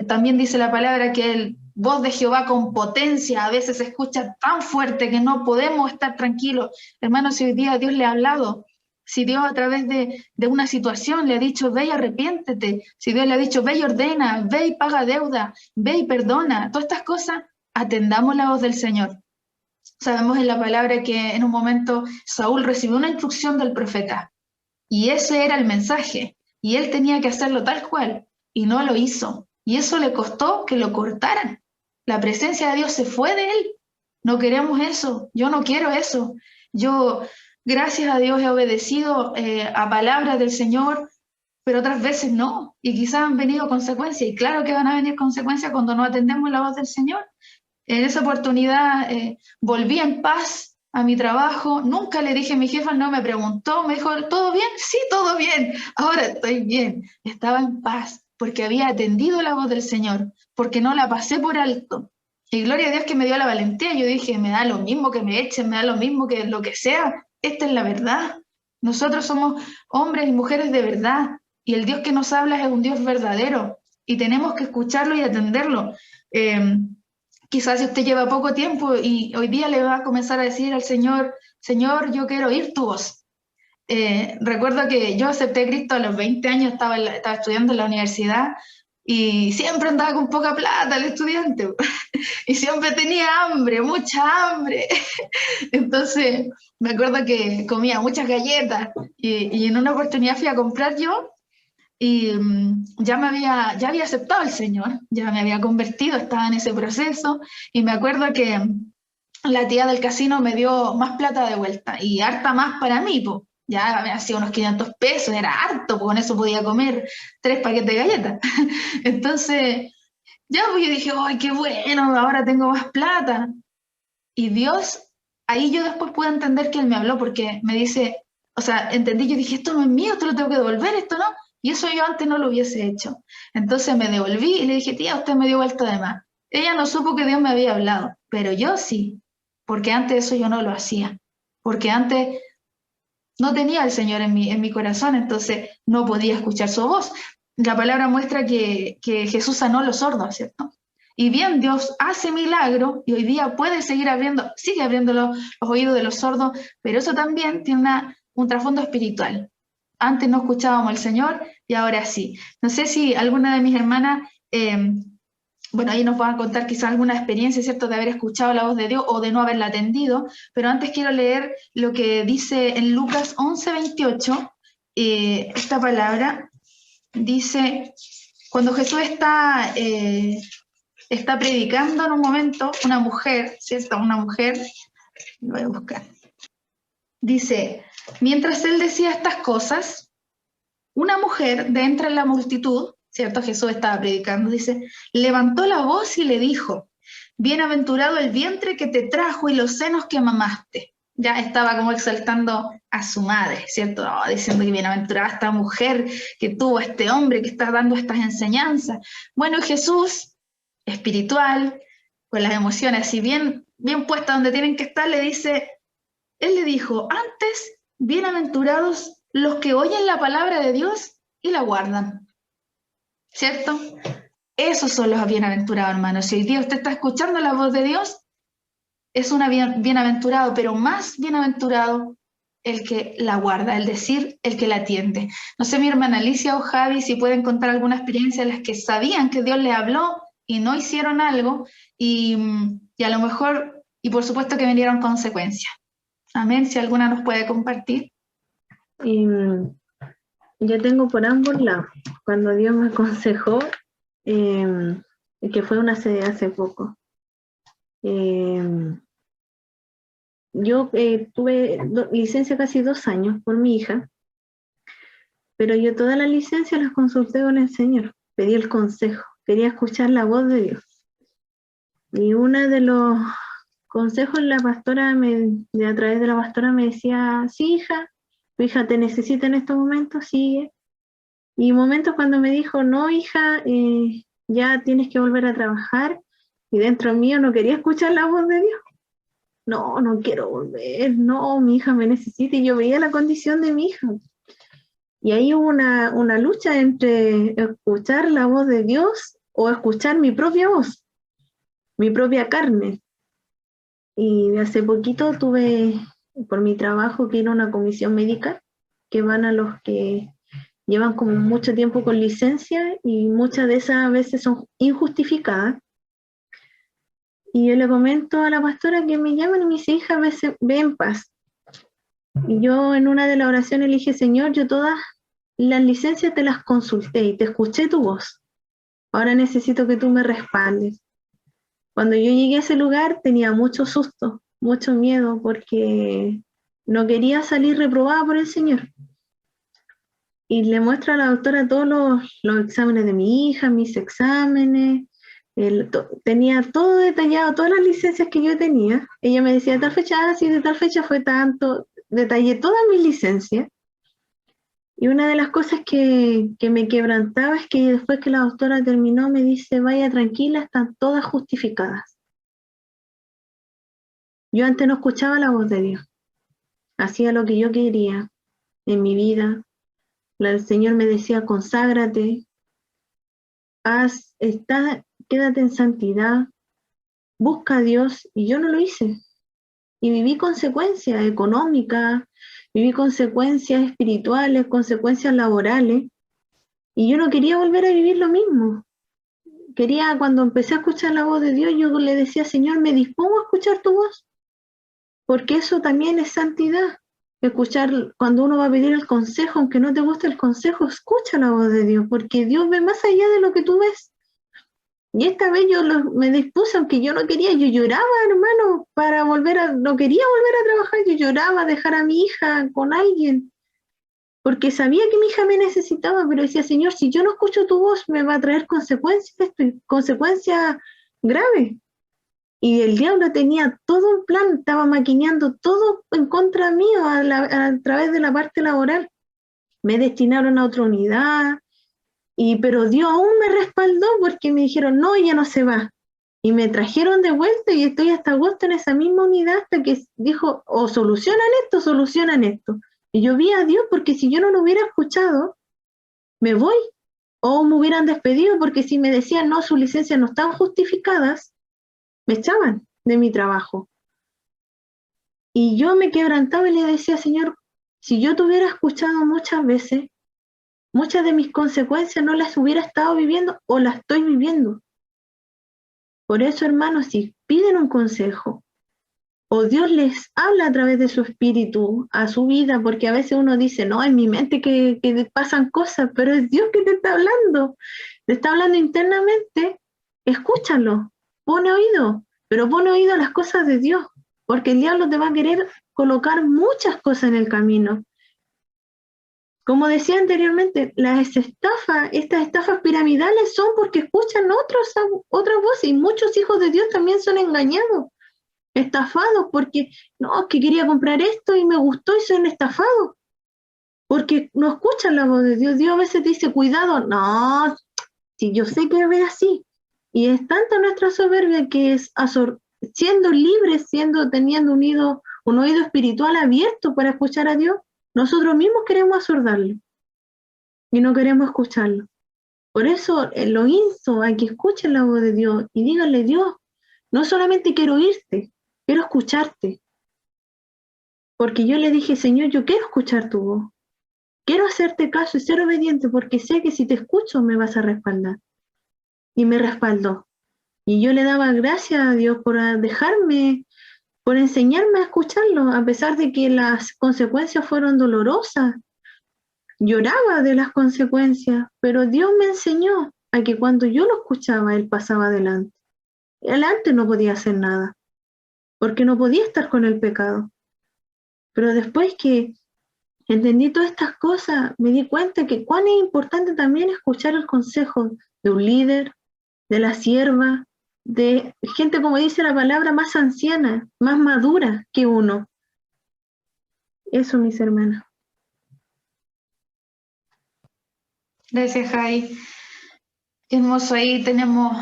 también dice la palabra que el voz de Jehová con potencia a veces se escucha tan fuerte que no podemos estar tranquilos. Hermanos, si hoy día Dios le ha hablado, si Dios a través de una situación le ha dicho, ve y arrepiéntete, si Dios le ha dicho, ve y ordena, ve y paga deuda, ve y perdona, todas estas cosas, atendamos la voz del Señor. Sabemos en la palabra que en un momento Saúl recibió una instrucción del profeta, y ese era el mensaje, y él tenía que hacerlo tal cual, y no lo hizo, y eso le costó que lo cortaran. La presencia de Dios se fue de él, No queremos eso, yo no quiero eso. Yo, gracias a Dios, he obedecido a palabras del Señor, pero otras veces no, y quizás han venido consecuencias, y claro que van a venir consecuencias cuando no atendemos la voz del Señor. En esa oportunidad volví en paz a mi trabajo, nunca le dije a mi jefa, no me preguntó, me dijo, ¿todo bien? Sí, todo bien, ahora estoy bien. Estaba en paz porque había atendido la voz del Señor, porque no la pasé por alto. Y gloria a Dios que me dio la valentía. Yo dije, me da lo mismo que me echen, me da lo mismo que lo que sea, esta es la verdad. Nosotros somos hombres y mujeres de verdad, y el Dios que nos habla es un Dios verdadero, y tenemos que escucharlo y atenderlo. Quizás si usted lleva poco tiempo y hoy día le va a comenzar a decir al Señor, Señor, yo quiero oír tu voz. Recuerdo que yo acepté a Cristo a los 20 años, estaba estudiando en la universidad y siempre andaba con poca plata el estudiante y siempre tenía hambre, mucha hambre. Entonces me acuerdo que comía muchas galletas y en una oportunidad fui a comprar yo y ya había aceptado al Señor, ya me había convertido, estaba en ese proceso, y me acuerdo que la tía del casino me dio más plata de vuelta, y harta más para mí, po. Ya me hacía unos 500 pesos, era harto, pues con eso podía comer 3 paquetes de galletas. Entonces, ya pues yo dije, ¡ay, qué bueno! Ahora tengo más plata. Y Dios, ahí yo después pude entender que Él me habló, porque me dice, o sea, entendí, yo dije, esto no es mío, esto lo tengo que devolver, esto no. Y eso yo antes no lo hubiese hecho. Entonces me devolví y le dije, tía, usted me dio vuelta de más. Ella no supo que Dios me había hablado, pero yo sí, porque antes eso yo no lo hacía, porque antes no tenía al Señor en mi corazón, entonces no podía escuchar su voz. La palabra muestra que Jesús sanó a los sordos, ¿cierto? Y bien, Dios hace milagro y hoy día puede seguir abriendo, sigue abriendo los oídos de los sordos, pero eso también tiene un trasfondo espiritual. Antes no escuchábamos al Señor y ahora sí. No sé si alguna de mis hermanas, bueno, ahí nos van a contar quizás alguna experiencia, ¿cierto?, de haber escuchado la voz de Dios o de no haberla atendido, pero antes quiero leer lo que dice en Lucas 11:28, esta palabra dice, cuando Jesús está predicando en un momento, una mujer, ¿cierto?, una mujer, lo voy a buscar, dice, mientras él decía estas cosas, una mujer de entre la multitud, ¿cierto? Jesús estaba predicando, dice, levantó la voz y le dijo, bienaventurado el vientre que te trajo y los senos que mamaste. Ya estaba como exaltando a su madre, ¿cierto? Oh, diciendo que bienaventurada esta mujer que tuvo este hombre que está dando estas enseñanzas. Bueno, Jesús, espiritual, con las emociones así bien puestas donde tienen que estar, le dice, él le dijo, antes, bienaventurados los que oyen la palabra de Dios y la guardan, ¿cierto? Esos son los bienaventurados, hermanos. Si hoy día usted está escuchando la voz de Dios, es un bienaventurado, pero más bienaventurado el que la guarda, es decir, el que la atiende. No sé, mi hermana Alicia o Javi, si pueden contar alguna experiencia en las que sabían que Dios les habló y no hicieron algo, y a lo mejor, y por supuesto que vinieron consecuencias. Amén, si alguna nos puede compartir. Yo tengo por ambos lados. Cuando Dios me aconsejó, que fue hace poco, yo tuve licencia casi 2 años por mi hija, pero yo todas las licencias las consulté con el Señor, pedí el consejo, quería escuchar la voz de Dios. Y uno de los consejos, la pastora a través de la pastora me decía, sí, hija, tu hija te necesita en estos momentos, sigue. Y momentos cuando me dijo, no, hija, ya tienes que volver a trabajar, y dentro mío no quería escuchar la voz de Dios. No quiero volver, no, mi hija me necesita, y yo veía la condición de mi hija. Y ahí hubo una lucha entre escuchar la voz de Dios o escuchar mi propia voz, mi propia carne. Y hace poquito tuve, por mi trabajo, que ir a una comisión médica, que van a los que llevan como mucho tiempo con licencia, y muchas de esas veces son injustificadas. Y yo le comento a la pastora que me llaman y me dice, hija, ve en paz. Y yo en una de las oraciones le dije, Señor, yo todas las licencias te las consulté y te escuché tu voz. Ahora necesito que tú me respaldes. Cuando yo llegué a ese lugar tenía mucho susto, mucho miedo, porque no quería salir reprobada por el Señor. Y le muestro a la doctora todos los exámenes de mi hija, mis exámenes, tenía todo detallado, todas las licencias que yo tenía. Ella me decía, de tal fecha, sí, de tal fecha fue tanto, detallé todas mis licencias. Y una de las cosas que me quebrantaba es que después que la doctora terminó me dice, vaya tranquila, están todas justificadas. Yo antes no escuchaba la voz de Dios, hacía lo que yo quería en mi vida. El Señor me decía, conságrate, quédate en santidad, busca a Dios, y yo no lo hice. Y viví consecuencias económicas, viví consecuencias espirituales, consecuencias laborales, y yo no quería volver a vivir lo mismo. Cuando empecé a escuchar la voz de Dios, yo le decía, Señor, me dispongo a escuchar tu voz, porque eso también es santidad. Escuchar, cuando uno va a pedir el consejo, aunque no te guste el consejo, escucha la voz de Dios, porque Dios ve más allá de lo que tú ves. Y esta vez me dispuse, aunque yo no quería, yo lloraba, hermano, no quería volver a trabajar, yo lloraba, dejar a mi hija con alguien, porque sabía que mi hija me necesitaba, pero decía, Señor, si yo no escucho tu voz, me va a traer consecuencias graves. Y el diablo tenía todo un plan, estaba maquineando todo en contra mío a través de la parte laboral. Me destinaron a otra unidad, pero Dios aún me respaldó porque me dijeron, no, ella no se va. Y me trajeron de vuelta y estoy hasta agosto en esa misma unidad hasta que dijo, o solucionan esto. Y yo vi a Dios porque si yo no lo hubiera escuchado, me voy. O me hubieran despedido porque si me decían, no, sus licencias no están justificadas, me echaban de mi trabajo. Y yo me quebrantaba y le decía, Señor, si yo te hubiera escuchado muchas veces, muchas de mis consecuencias no las hubiera estado viviendo o las estoy viviendo. Por eso, hermanos, si piden un consejo o Dios les habla a través de su espíritu a su vida, porque a veces uno dice, no, en mi mente que pasan cosas, pero es Dios que te está hablando internamente, escúchalo, pone oído, pero pone oído a las cosas de Dios, porque el diablo te va a querer colocar muchas cosas en el camino. Como decía anteriormente, estas estafas piramidales son porque escuchan otras voces, y muchos hijos de Dios también son engañados, estafados, porque no, es que quería comprar esto y me gustó y son estafados, porque no escuchan la voz de Dios. Dios a veces dice, cuidado, no, si yo sé que ve así, y es tanta nuestra soberbia que es siendo libres, teniendo un oído espiritual abierto para escuchar a Dios, nosotros mismos queremos asordarlo y no queremos escucharlo. Por eso lo insto a que escuchen la voz de Dios y díganle, Dios, no solamente quiero oírte, quiero escucharte. Porque yo le dije, Señor, yo quiero escuchar tu voz. Quiero hacerte caso y ser obediente porque sé que si te escucho me vas a respaldar. Y me respaldó. Y yo le daba gracias a Dios por por enseñarme a escucharlo, a pesar de que las consecuencias fueron dolorosas. Lloraba de las consecuencias, pero Dios me enseñó a que cuando yo lo escuchaba, Él pasaba adelante. Él antes no podía hacer nada, porque no podía estar con el pecado. Pero después que entendí todas estas cosas, me di cuenta que cuán es importante también escuchar el consejo de un líder, de la sierva, de gente, como dice la palabra, más anciana, más madura que uno. Eso, mis hermanas. Gracias, Jai. Qué hermoso, ahí tenemos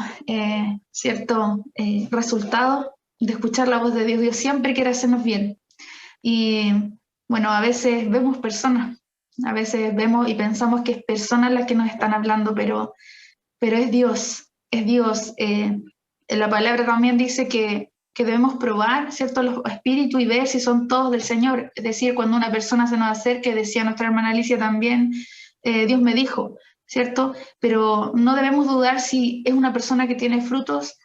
cierto resultado de escuchar la voz de Dios. Dios siempre quiere hacernos bien. Y bueno, a veces vemos personas, a veces vemos y pensamos que es personas las que nos están hablando, pero es Dios, es Dios. La palabra también dice que debemos probar, ¿cierto?, los espíritus y ver si son todos del Señor. Es decir, cuando una persona se nos acerque, decía nuestra hermana Alicia también, Dios me dijo, ¿cierto? Pero no debemos dudar si es una persona que tiene frutos,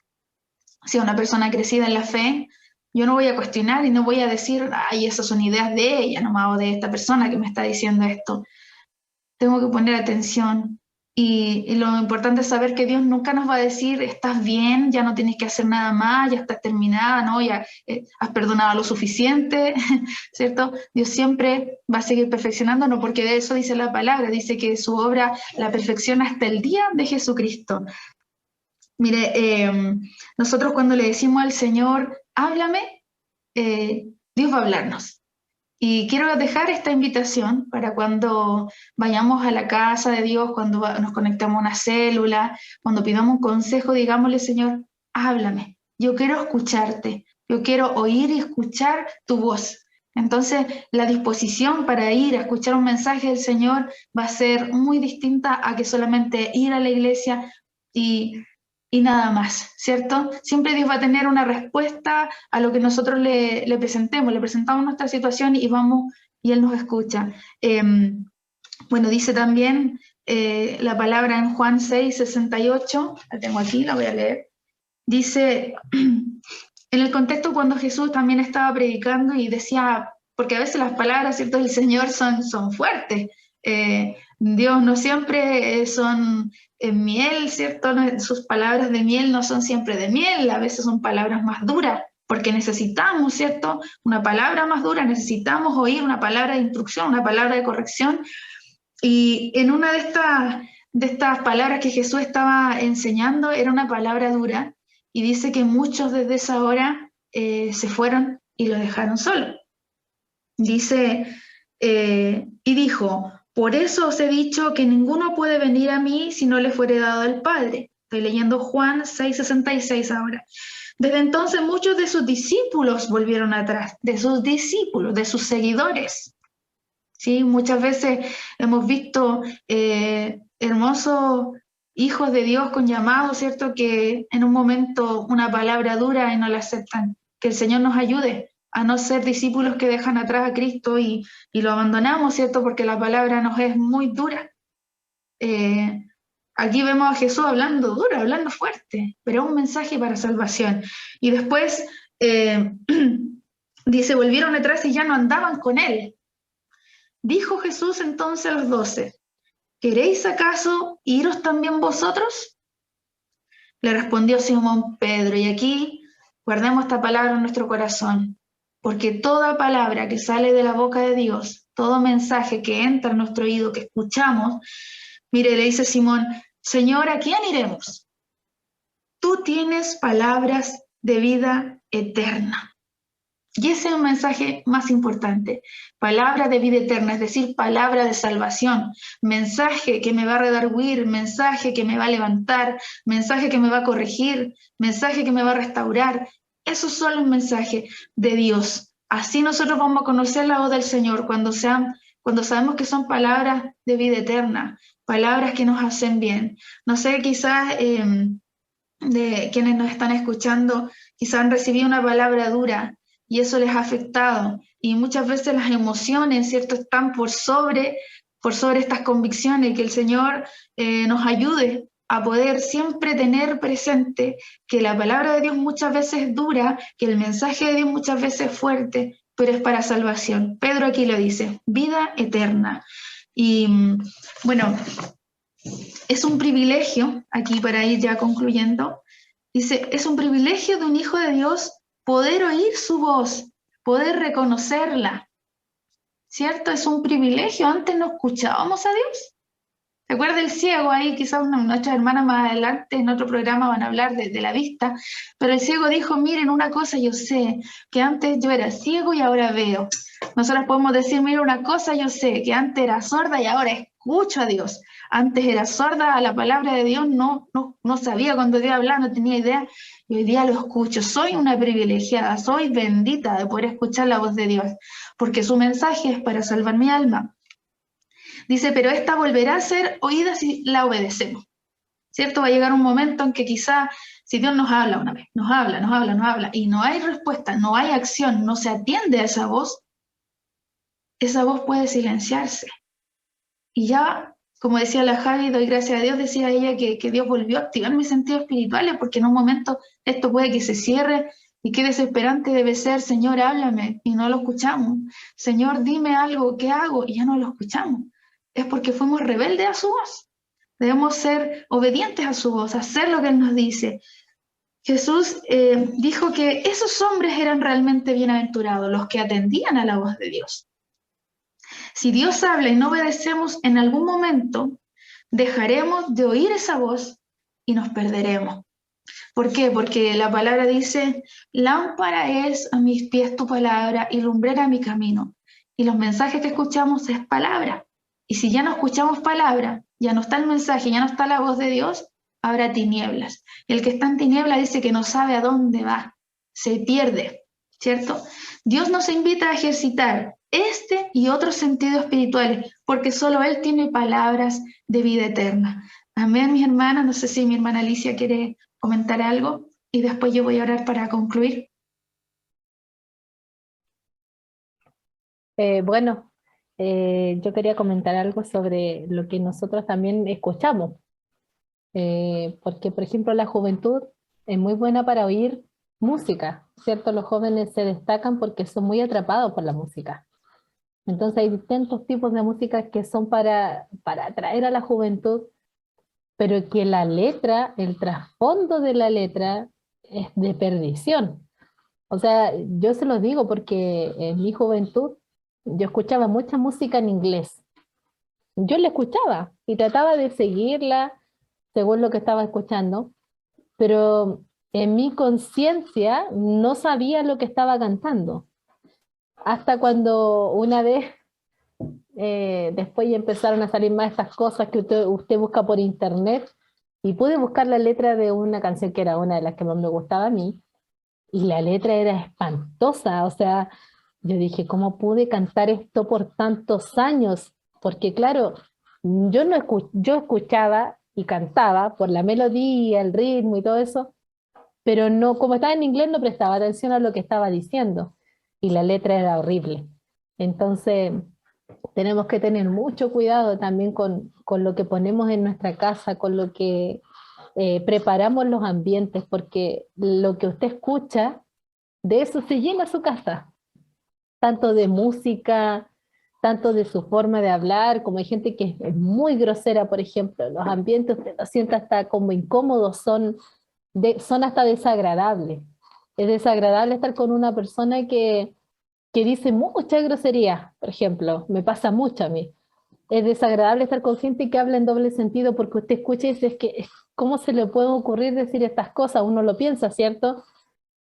si es una persona crecida en la fe. Yo no voy a cuestionar y no voy a decir, ay, esas son ideas de ella nomás o de esta persona que me está diciendo esto. Tengo que poner atención Y lo importante es saber que Dios nunca nos va a decir, estás bien, ya no tienes que hacer nada más, ya estás terminada, ¿no? Ya has perdonado lo suficiente, ¿cierto? Dios siempre va a seguir perfeccionándonos, porque de eso dice la palabra, dice que su obra la perfecciona hasta el día de Jesucristo. Mire, nosotros cuando le decimos al Señor, háblame, Dios va a hablarnos. Y quiero dejar esta invitación para cuando vayamos a la casa de Dios, cuando nos conectemos a una célula, cuando pidamos un consejo, digámosle, Señor, háblame, yo quiero escucharte, yo quiero oír y escuchar tu voz. Entonces, la disposición para ir a escuchar un mensaje del Señor va a ser muy distinta a que solamente ir a la iglesia y nada más, ¿cierto? Siempre Dios va a tener una respuesta a lo que nosotros le presentemos, le presentamos nuestra situación y vamos y Él nos escucha. Bueno, dice también la palabra en Juan 6:68, la tengo aquí, la voy a leer. Dice, en el contexto cuando Jesús también estaba predicando y decía, porque a veces las palabras, ¿cierto?, del Señor son fuertes. Dios no siempre son miel, ¿cierto? Sus palabras de miel no son siempre de miel, a veces son palabras más duras, porque necesitamos, ¿cierto?, una palabra más dura, necesitamos oír una palabra de instrucción, una palabra de corrección. Y en una de estas palabras que Jesús estaba enseñando era una palabra dura, y dice que muchos desde esa hora se fueron y lo dejaron solo. Dice, y dijo, por eso os he dicho que ninguno puede venir a mí si no le fuere dado al Padre. Estoy leyendo Juan 6:66 ahora. Desde entonces muchos de sus discípulos volvieron atrás, de sus discípulos, de sus seguidores. ¿Sí? Muchas veces hemos visto hermosos hijos de Dios con llamado, ¿cierto?, que en un momento una palabra dura y no la aceptan. Que el Señor nos ayude a no ser discípulos que dejan atrás a Cristo y lo abandonamos, ¿cierto?, porque la palabra nos es muy dura. Aquí vemos a Jesús hablando duro, hablando fuerte, pero un mensaje para salvación. Y después dice, volvieron atrás y ya no andaban con Él. Dijo Jesús entonces a los 12, ¿queréis acaso iros también vosotros? Le respondió Simón Pedro, y aquí guardemos esta palabra en nuestro corazón, porque toda palabra que sale de la boca de Dios, todo mensaje que entra en nuestro oído, que escuchamos, mire, le dice Simón, Señor, ¿a quién iremos? Tú tienes palabras de vida eterna. Y ese es el mensaje más importante, palabra de vida eterna, es decir, palabra de salvación, mensaje que me va a redarguir, mensaje que me va a levantar, mensaje que me va a corregir, mensaje que me va a restaurar. Esos son los mensajes de Dios. Así nosotros vamos a conocer la voz del Señor cuando sabemos que son palabras de vida eterna, palabras que nos hacen bien. No sé, quizás de quienes nos están escuchando, quizás han recibido una palabra dura, y eso les ha afectado. Y muchas veces las emociones, ¿cierto?, están por sobre estas convicciones, que el Señor nos ayude a poder siempre tener presente que la palabra de Dios muchas veces es dura, que el mensaje de Dios muchas veces es fuerte, pero es para salvación. Pedro aquí lo dice, vida eterna. Y bueno, es un privilegio, aquí para ir ya concluyendo, dice, es un privilegio de un hijo de Dios poder oír su voz, poder reconocerla, ¿cierto? Es un privilegio. Antes no escuchábamos a Dios. ¿Se acuerda el ciego? Ahí quizás nuestras hermanas más adelante en otro programa van a hablar de la vista, pero el ciego dijo, miren, una cosa yo sé, que antes yo era ciego y ahora veo. Nosotros podemos decir, miren, una cosa yo sé, que antes era sorda y ahora escucho a Dios. Antes era sorda a la palabra de Dios, no sabía cuando Dios hablaba, no tenía idea, y hoy día lo escucho. Soy una privilegiada, soy bendita de poder escuchar la voz de Dios, porque su mensaje es para salvar mi alma. Dice, pero esta volverá a ser oída si la obedecemos, ¿cierto? Va a llegar un momento en que quizá, si Dios nos habla una vez, nos habla, y no hay respuesta, no hay acción, no se atiende a esa voz puede silenciarse. Y ya, como decía la Javi, doy gracias a Dios, decía ella que Dios volvió a activar mis sentidos espirituales, porque en un momento esto puede que se cierre, y qué desesperante debe ser, Señor, háblame, y no lo escuchamos. Señor, dime algo, ¿qué hago? Y ya no lo escuchamos. Es porque fuimos rebeldes a su voz. Debemos ser obedientes a su voz, hacer lo que Él nos dice. Jesús dijo que esos hombres eran realmente bienaventurados, los que atendían a la voz de Dios. Si Dios habla y no obedecemos en algún momento, dejaremos de oír esa voz y nos perderemos. ¿Por qué? Porque la palabra dice, lámpara es a mis pies tu palabra y lumbrera mi camino. Y los mensajes que escuchamos es palabra. Y si ya no escuchamos palabra, ya no está el mensaje, ya no está la voz de Dios, habrá tinieblas. El que está en tiniebla dice que no sabe a dónde va, se pierde, ¿cierto? Dios nos invita a ejercitar este y otros sentidos espirituales, porque solo Él tiene palabras de vida eterna. Amén, mis hermanas. No sé si mi hermana Alicia quiere comentar algo y después yo voy a orar para concluir. Yo quería comentar algo sobre lo que nosotros también escuchamos, porque por ejemplo la juventud es muy buena para oír música, ¿cierto? Los jóvenes se destacan porque son muy atrapados por la música. Entonces hay distintos tipos de música que son para atraer a la juventud, pero que la letra, el trasfondo de la letra es de perdición. O sea, yo se los digo porque en mi juventud yo escuchaba mucha música en inglés. Yo la escuchaba y trataba de seguirla según lo que estaba escuchando, pero en mi conciencia no sabía lo que estaba cantando. Hasta cuando una vez, después ya empezaron a salir más estas cosas que usted busca por internet, y pude buscar la letra de una canción que era una de las que más me gustaba a mí, y la letra era espantosa. O sea, yo dije, ¿cómo pude cantar esto por tantos años? Porque claro, yo escuchaba y cantaba por la melodía, el ritmo y todo eso, pero no, como estaba en inglés, no prestaba atención a lo que estaba diciendo, y la letra era horrible. Entonces, tenemos que tener mucho cuidado también con lo que ponemos en nuestra casa, con lo que preparamos los ambientes, porque lo que usted escucha, de eso se llena su casa, tanto de música, tanto de su forma de hablar, como hay gente que es muy grosera, por ejemplo, los ambientes usted lo siente hasta como incómodos, son hasta desagradables. Es desagradable estar con una persona que dice mucha grosería, por ejemplo, me pasa mucho a mí. Es desagradable estar con gente que habla en doble sentido, porque usted escucha y dice, ¿cómo se le puede ocurrir decir estas cosas? Uno lo piensa, ¿cierto?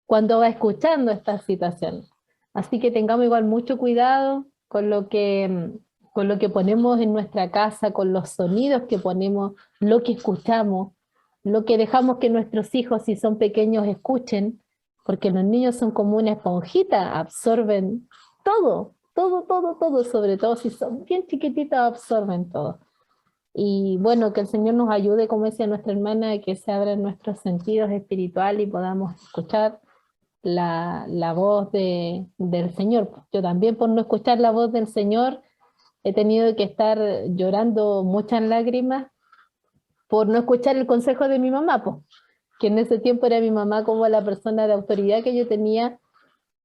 Cuando va escuchando estas situaciones. Así que tengamos igual mucho cuidado con lo que ponemos en nuestra casa, con los sonidos que ponemos, lo que escuchamos, lo que dejamos que nuestros hijos, si son pequeños, escuchen, porque los niños son como una esponjita, absorben todo, todo, todo, todo, sobre todo si son bien chiquititos, absorben todo. Y bueno, que el Señor nos ayude, como decía nuestra hermana, a que se abran nuestros sentidos espirituales y podamos escuchar la voz del Señor. Yo también, por no escuchar la voz del Señor, he tenido que estar llorando muchas lágrimas por no escuchar el consejo de mi mamá, pues, que en ese tiempo era mi mamá como la persona de autoridad que yo tenía,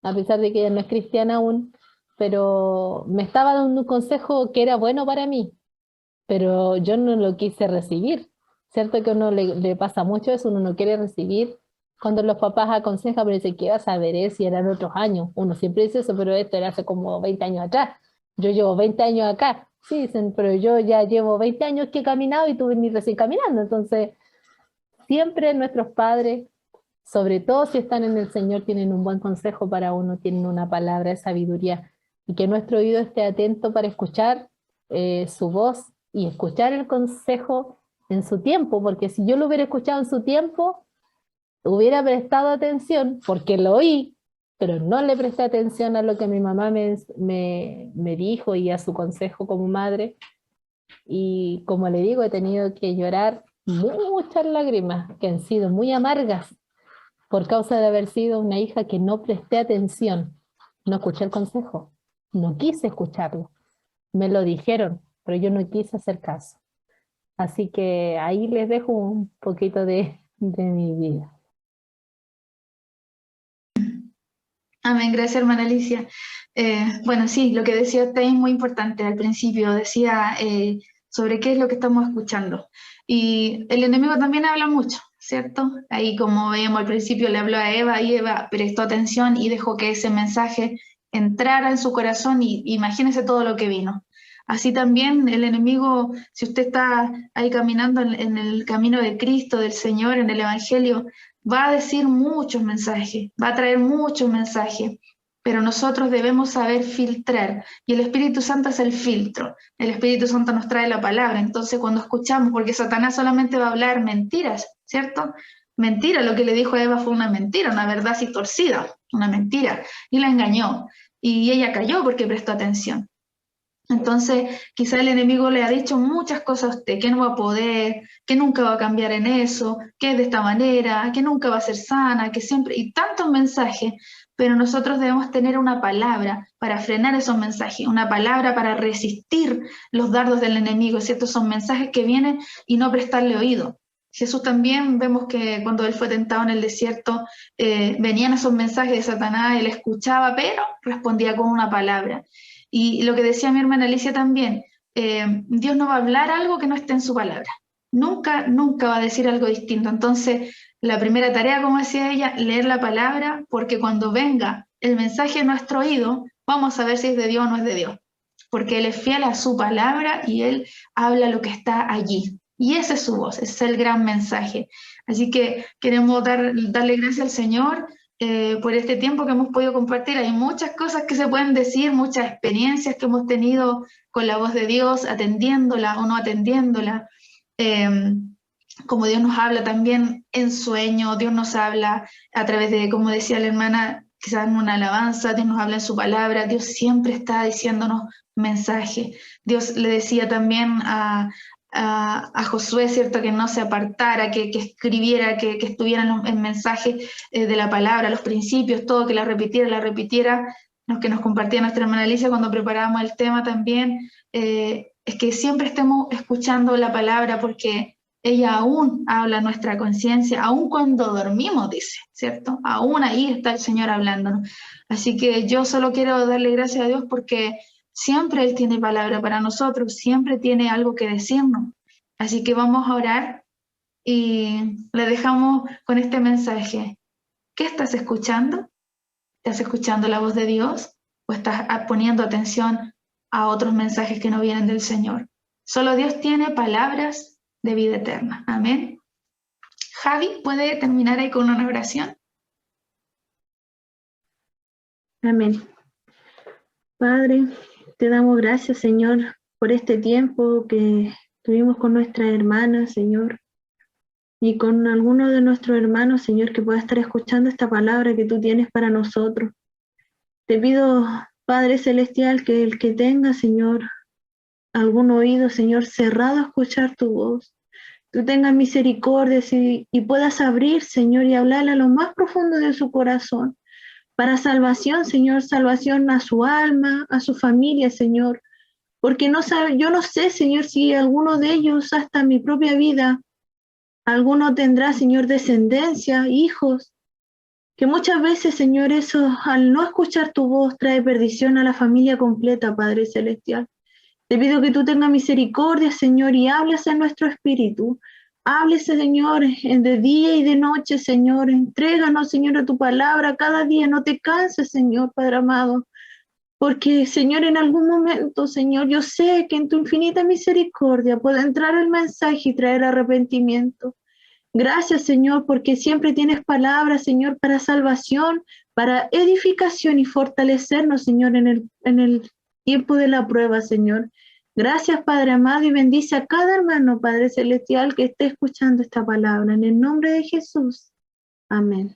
a pesar de que ella no es cristiana aún, pero me estaba dando un consejo que era bueno para mí, pero yo no lo quise recibir. Cierto que a uno le pasa mucho eso, uno no quiere recibir cuando los papás aconsejan, pero dice, ¿qué vas a ver si eran otros años? Uno siempre dice eso, pero esto era hace como 20 años atrás. Yo llevo 20 años acá. Sí, dicen, pero yo ya llevo 20 años que he caminado y tú venís recién caminando. Entonces, siempre nuestros padres, sobre todo si están en el Señor, tienen un buen consejo para uno, tienen una palabra de sabiduría, y que nuestro oído esté atento para escuchar su voz y escuchar el consejo en su tiempo, porque si yo lo hubiera escuchado en su tiempo, hubiera prestado atención, porque lo oí, pero no le presté atención a lo que mi mamá me dijo y a su consejo como madre, y como le digo, he tenido que llorar muchas lágrimas que han sido muy amargas por causa de haber sido una hija que no presté atención, no escuché el consejo, no quise escucharlo, me lo dijeron, pero yo no quise hacer caso. Así que ahí les dejo un poquito de mi vida. Amén, gracias hermana Alicia. Bueno, sí, lo que decía usted es muy importante al principio. Decía, sobre qué es lo que estamos escuchando. Y el enemigo también habla mucho, ¿cierto? Ahí como veíamos al principio le habló a Eva y Eva prestó atención y dejó que ese mensaje entrara en su corazón y imagínese todo lo que vino. Así también el enemigo, si usted está ahí caminando en el camino de Cristo, del Señor, en el Evangelio, va a decir muchos mensajes, va a traer muchos mensajes, pero nosotros debemos saber filtrar y el Espíritu Santo es el filtro. El Espíritu Santo nos trae la palabra, entonces cuando escuchamos, porque Satanás solamente va a hablar mentiras, ¿cierto? Mentira, lo que le dijo a Eva fue una mentira, una verdad así torcida, una mentira, y la engañó, y ella cayó porque prestó atención. Entonces, quizá el enemigo le ha dicho muchas cosas a usted, que no va a poder, que nunca va a cambiar en eso, que es de esta manera, que nunca va a ser sana, que siempre, y tantos mensajes, pero nosotros debemos tener una palabra para frenar esos mensajes, una palabra para resistir los dardos del enemigo, ¿cierto? Son mensajes que vienen y no prestarle oído. Jesús también vemos que cuando él fue tentado en el desierto, venían esos mensajes de Satanás, él escuchaba, pero respondía con una palabra. Y lo que decía mi hermana Alicia también, Dios no va a hablar algo que no esté en su palabra. Nunca, nunca va a decir algo distinto. Entonces, la primera tarea, como decía ella, leer la palabra, porque cuando venga el mensaje a nuestro oído, vamos a ver si es de Dios o no es de Dios. Porque Él es fiel a su palabra y Él habla lo que está allí. Y esa es su voz, ese es el gran mensaje. Así que queremos darle gracias al Señor por este tiempo que hemos podido compartir. Hay muchas cosas que se pueden decir, muchas experiencias que hemos tenido con la voz de Dios, atendiéndola o no atendiéndola. Como Dios nos habla también en sueño, Dios nos habla a través de, como decía la hermana, quizás en una alabanza, Dios nos habla en su palabra, Dios siempre está diciéndonos mensajes. Dios le decía también a Josué, ¿cierto? Que no se apartara, que escribiera, que estuviera en mensaje de la palabra, los principios, todo, que la repitiera, lo que nos compartía nuestra hermana Alicia cuando preparábamos el tema también, es que siempre estemos escuchando la palabra porque ella aún habla a nuestra conciencia, aún cuando dormimos, dice, ¿cierto? Aún ahí está el Señor hablándonos. Así que yo solo quiero darle gracias a Dios porque siempre Él tiene palabra para nosotros, siempre tiene algo que decirnos. Así que vamos a orar y le dejamos con este mensaje. ¿Qué estás escuchando? ¿Estás escuchando la voz de Dios o estás poniendo atención a otros mensajes que no vienen del Señor? Solo Dios tiene palabras de vida eterna. Amén. Javi, ¿puede terminar ahí con una oración? Amén. Padre, te damos gracias, Señor, por este tiempo que tuvimos con nuestra hermana, Señor, y con alguno de nuestros hermanos, Señor, que pueda estar escuchando esta palabra que tú tienes para nosotros. Te pido, Padre Celestial, que el que tenga, Señor, algún oído, Señor, cerrado a escuchar tu voz, tú tengas misericordia y puedas abrir, Señor, y hablarle a lo más profundo de su corazón, para salvación, Señor, salvación a su alma, a su familia, Señor, porque yo no sé, Señor, si alguno de ellos, hasta mi propia vida, alguno tendrá, Señor, descendencia, hijos, que muchas veces, Señor, eso, al no escuchar tu voz, trae perdición a la familia completa, Padre Celestial. Te pido que tú tengas misericordia, Señor, y hables en nuestro espíritu. Háblese, Señor, de día y de noche, Señor. Entréganos, Señor, a tu palabra cada día. No te canses, Señor, Padre amado. Porque, Señor, en algún momento, Señor, yo sé que en tu infinita misericordia puede entrar el mensaje y traer arrepentimiento. Gracias, Señor, porque siempre tienes palabras, Señor, para salvación, para edificación y fortalecernos, Señor, en el tiempo de la prueba, Señor. Gracias, Padre amado, y bendice a cada hermano, Padre Celestial, que esté escuchando esta palabra. En el nombre de Jesús. Amén.